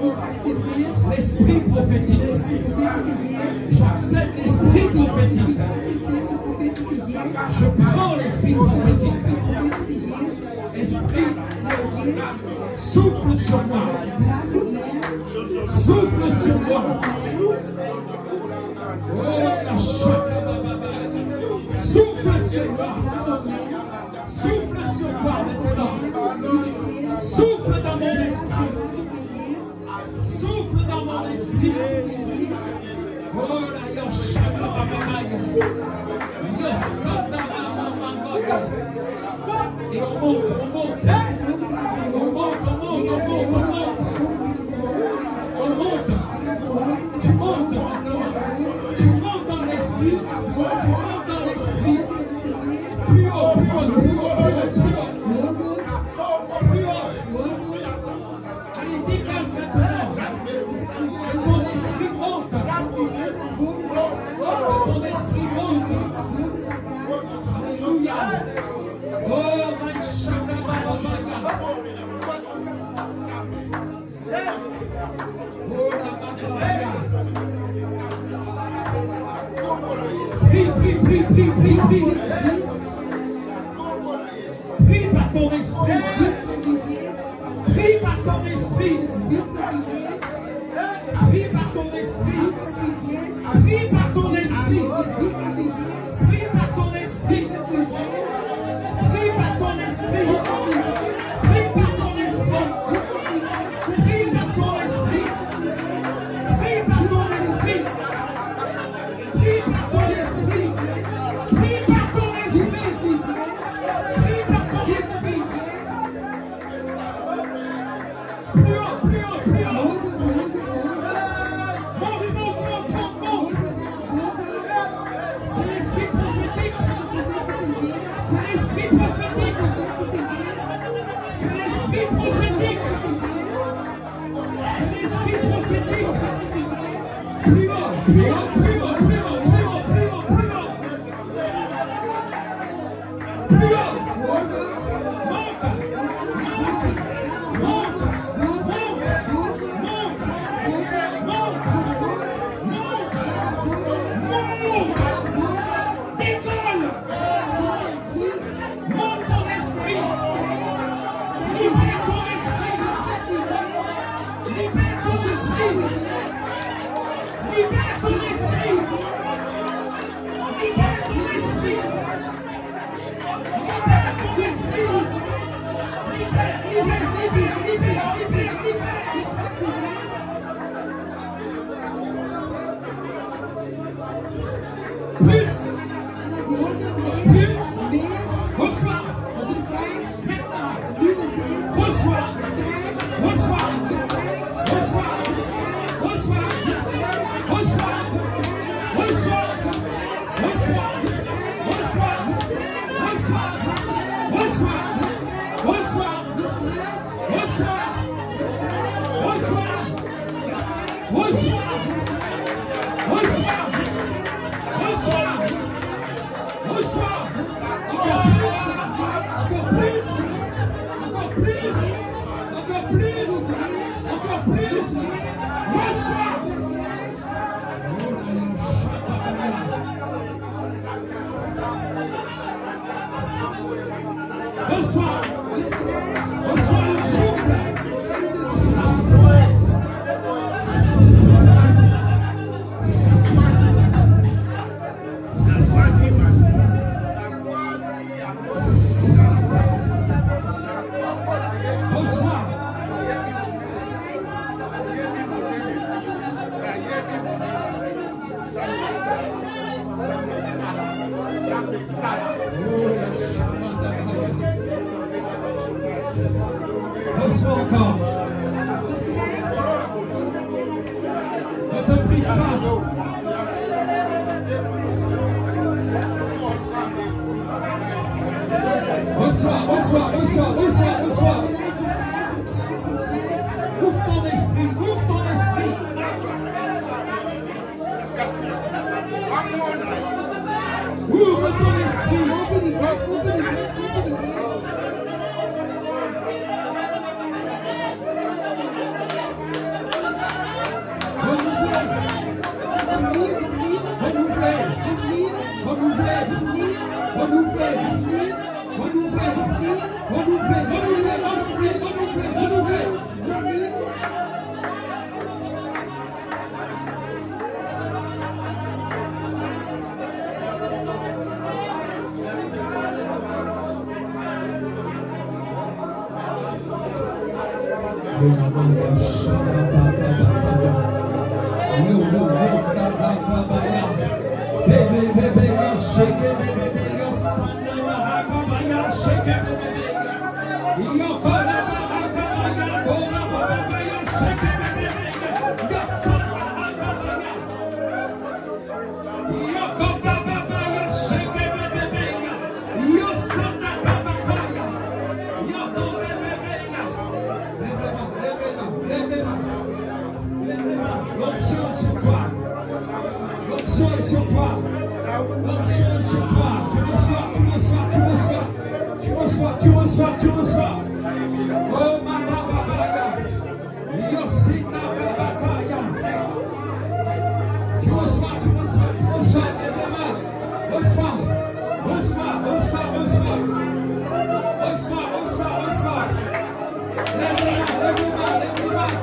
Ik accepteer l'esprit prophétique. de profetische geest. J'accepte l'esprit prophétique. Ik accepteer de profetische geest. Je prends l'esprit prophétique. Profetische geest. Esprit, Jouw geest. souffle sur moi. Blaas op mij. Souffle sur moi. Blaas op mij. Oh, la chakababa. Souffle sur moi. Blaas op mij. Souffle sur moi maintenant. Souffle dans mon esprit. Souffle dans mon esprit. Oh, la yashakababa. Yosadababa. Et on monte, on monte. On monte, on monte, on monte, on monte. On monte. Tu montes maintenant. Tu montes dans l'esprit. Tu montes dans l'esprit. Plus haut, plus haut, plus haut, plus haut, plus haut. Plus haut. Allez, décale maintenant. ton esprit monte. Alléluia. Oh, my Shakabababaya. Oh, la Babaya. Prie par ton esprit. Prie par ton esprit. Prie par ton esprit. Prie par ton esprit. Prie par ton esprit. Prie par ton esprit. Prie par ton esprit. Prie par ton esprit. Prie par ton esprit. Prie par ton esprit. Prie par ton esprit. Prie par ton esprit. Plus haut, plus haut, plus haut. C'est l'esprit prophétique. C'est l'esprit prophétique. C'est l'esprit prophétique. C'est l'esprit prophétique. Plus haut, plus haut, plus haut, plus haut, plus haut, plus haut, plus haut. Plus haut. Monte. Monte. Décolle. Monte ton esprit. Libère ton esprit. Libère ton esprit. Libère ton esprit. Libère ton esprit. Libère ton esprit. Libère, libère, libère, libère, libère, libère. Plus. Plus. Reçois. Maintenant. Reçois. Reçois. Reçois. Reçois. Reçois. Reçois. Reçois. Reçois. Reçois. Reçois. Reçois. Reçois. Reçois. Reçois. Reçois. Reçois. Reçois. Encore plus. Encore plus. Encore plus. Encore plus. Encore plus. Reçois. Reçois. Reçois le souffle. Reçois. Reçois encore. Ne te prive pas. Reçois, reçois, reçois, reçois, reçois. Ouvre ton esprit, ouvre ton esprit. Ouvre ton esprit. L'onction est sur toi. L'onction est sur toi. reçois. L'onction sur toi. Tu reçois, tu reçois, tu reçois. Tu reçois, tu reçois, tu reçois. Oh, Marababaya. Yosita Babakaya. Tu reçois, tu reçois, tu reçois. Lève la main. Reçois, reçois, reçois, reçois. Reçois, reçois, reçois. Lève la main, lève la main, lève la main.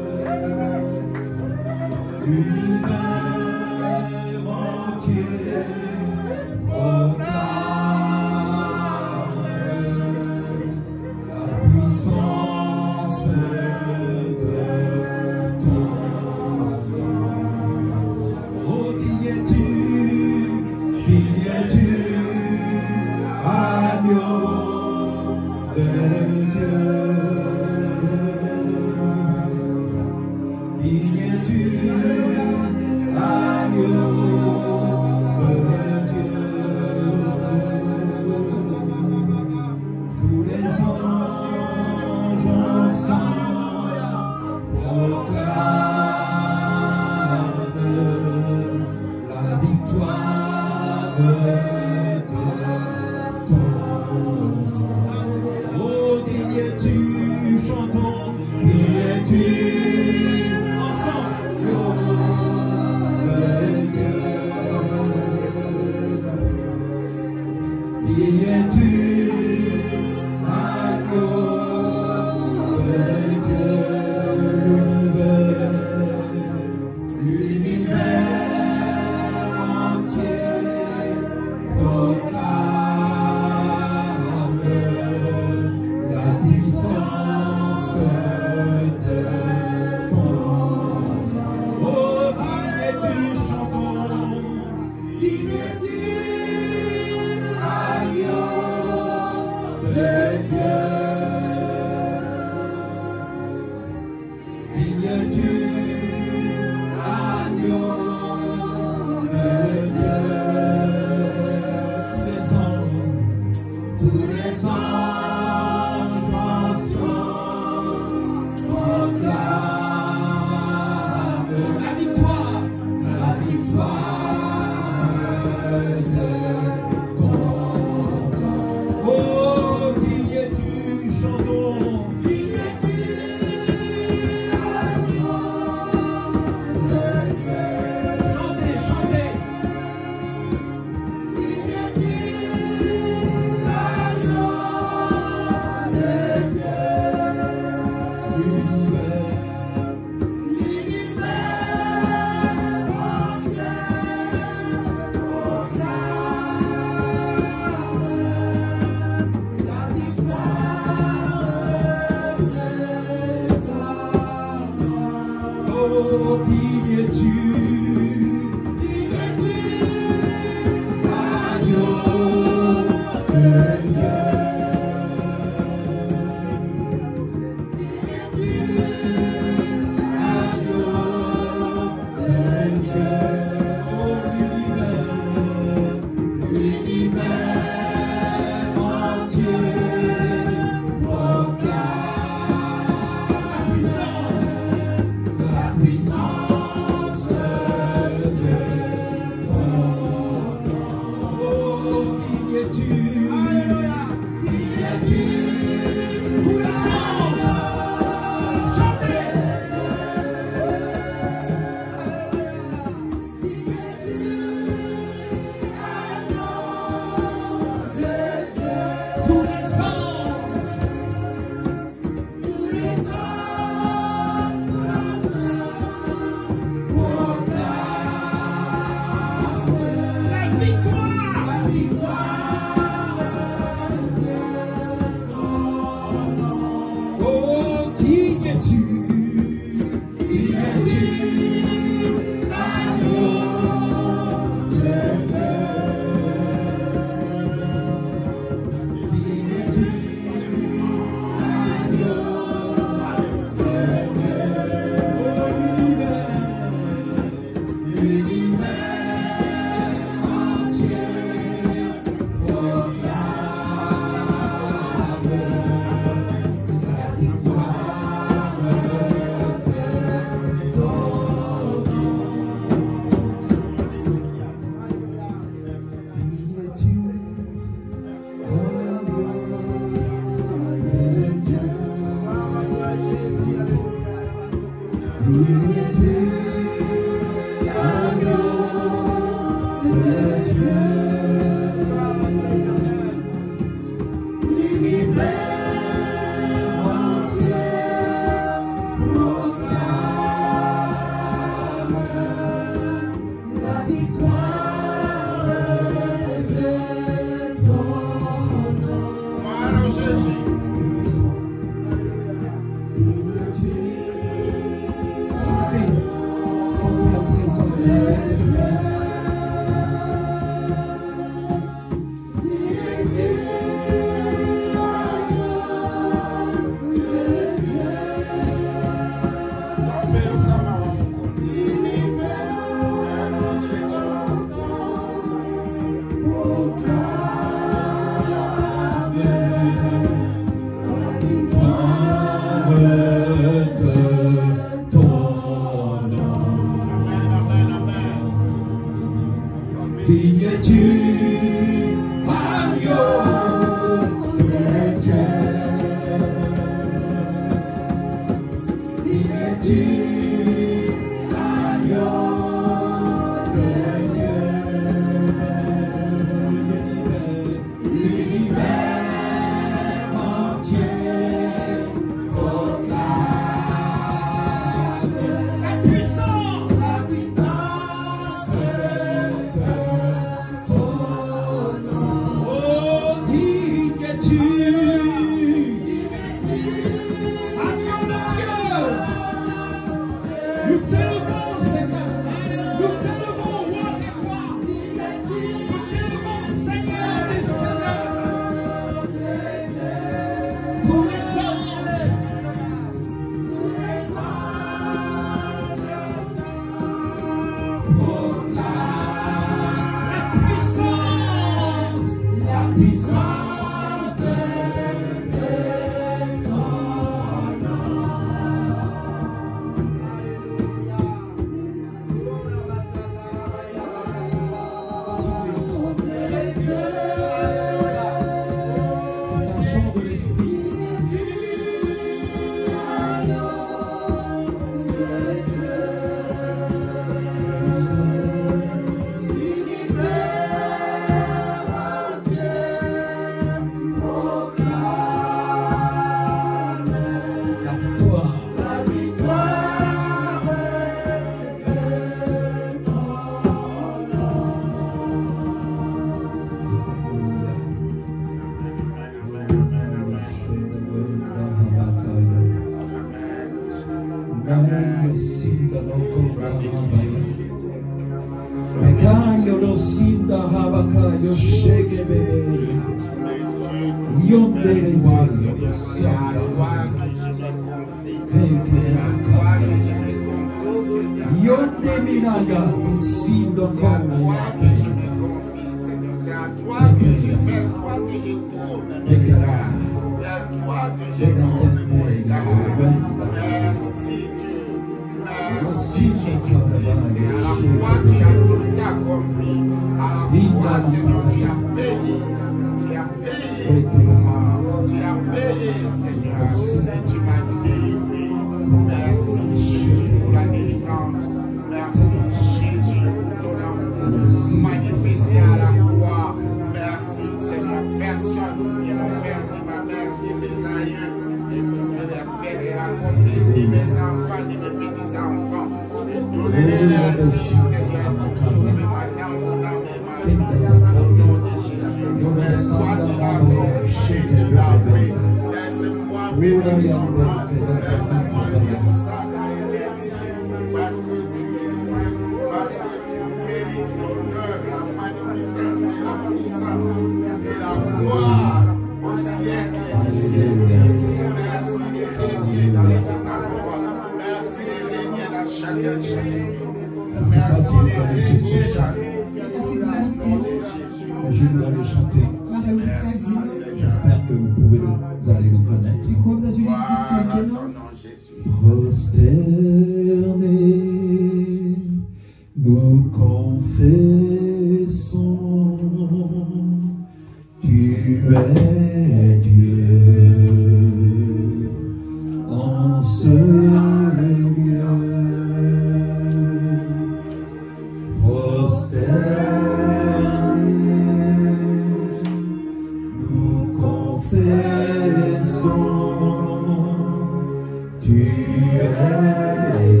Tu es Dieu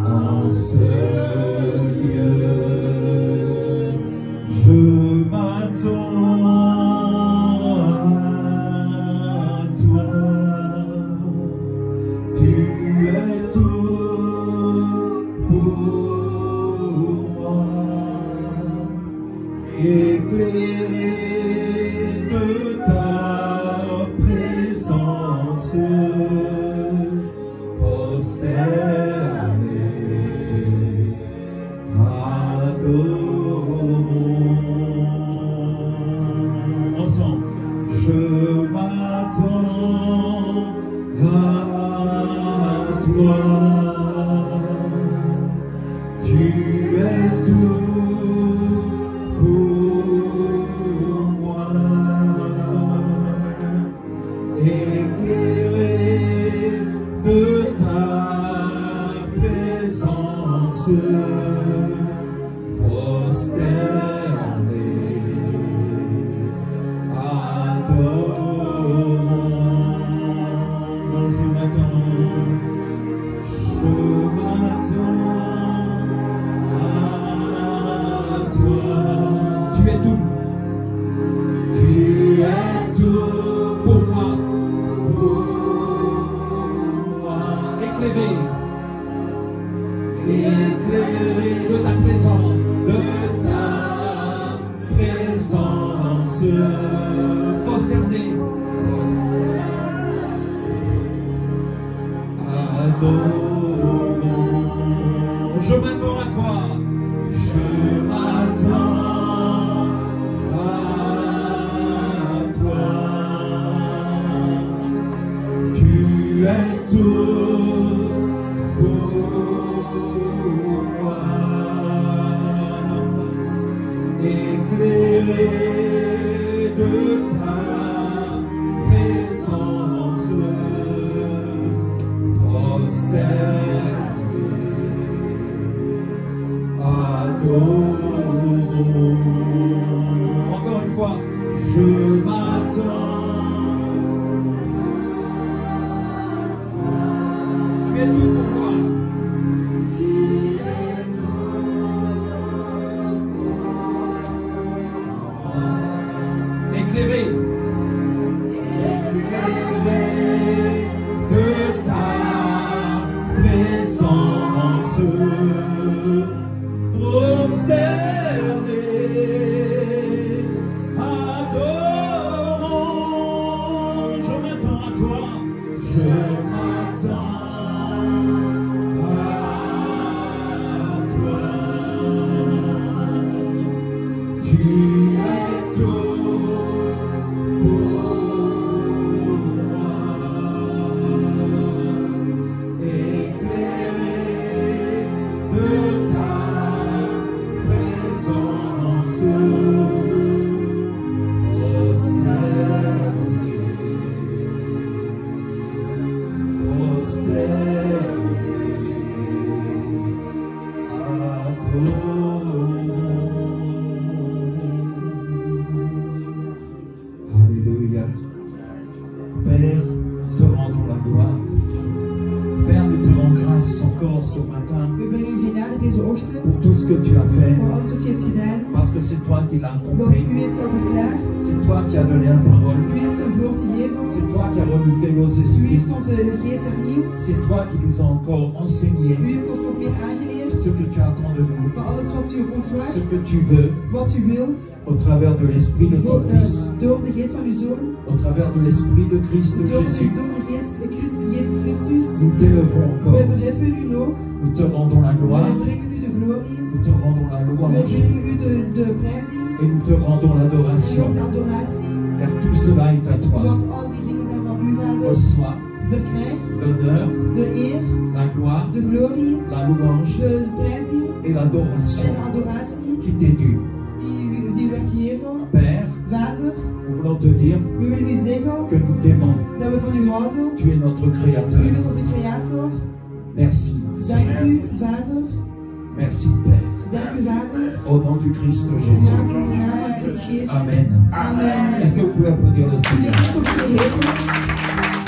en ce éclairé de ta présence, prosterné, adorons. Ensemble, je m'attends à toi. Tu es tout pour moi, éclairé de ta présence, prosterné, adorons. Je m'attends à toi. Tu es tout. Tu es tout pour moi. Éclairé. Éclairé de ta présence. De ta présence. Prosterné. Adorons. Je m'attends à toi. Je m'attends à toi. Tu es tout pour moi. Éclairé de ta présence, prosterné, adorons. Encore une fois, je m'attends. Tu es tout pour moi. Éclairé. Éclairé de ta présence, prosterné, adorons. Je m'attends à toi. Je m'attends à toi. Tu es tout pour moi. Éclairé de ta présence, Alléluia. Père, te rendons la gloire. Père, nous te rendons grâce encore ce matin We brengen u genade deze pour ochtend tout ce que tu as fait, voor alles wat u hebt gedaan. parce que c'est toi qui l'as Want accompli. u hebt dat verklaard. C'est toi qui as donné la parole. U hebt een woord gegeven. C'est toi qui as renouvelé nos U esprits. heeft onze geest vernieuwd. C'est toi qui nous as encore enseigné U heeft ons nog meer aangeleerd. ce que tu attends de nous, Voor alles wat u op ons ce wacht. que tu veux, Wat u wilt. au travers de l'esprit de ton Fils, Door de geest van uw zoon. au travers de l'esprit de Christ Door Jésus. de geest Jezus Christus. Nous t'élevons We encore, verheffen u nog. nous te rendons la gloire, We brengen u de glorie. nous te rendons la We louange brengen u de prijzing. et nous te rendons En l'adoration, ook de adoratie. car tout cela est à toi. Want al die dingen zijn van u, Vader. Reçois Verkrijg l'honneur, de eer, la gloire, de glorie, la louange de prijzing et l'adoration en adoratie qui t'est due. die u werd gegeven. Père, Vader, nous voulons te dire we willen u zeggen que nous t'aimons. dat we van u houden. Tu es notre U Créateur. bent onze creator. Merci. Dank u, Vader. Merci, Père. Dank u, Vader. Au nom du Christ In de Jésus. naam van de naam van Jezus Christus. Amen. Amen. Est-ce que vous pouvez applaudir le Kun je Seigneur? applaus voor de Heer?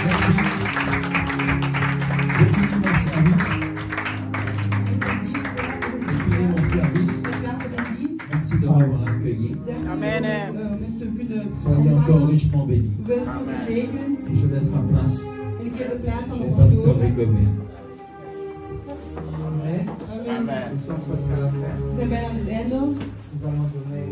Merci. J'ai fini mon service. We zijn dienst klaar, we zijn J'ai dienst fini mon klaar. service. We zijn klaar met zijn dienst. Merci de m'avoir accueilli. Dank u Amen. met te kunnen Soyez encore ontvangen. richement bénis. Wees nog gezegend. Je laisse ma place En ik heb de plaats van de au pasteur pastoor. Rigobert. Amen. Amen. We zijn bijna aan het einde. Nous allons donner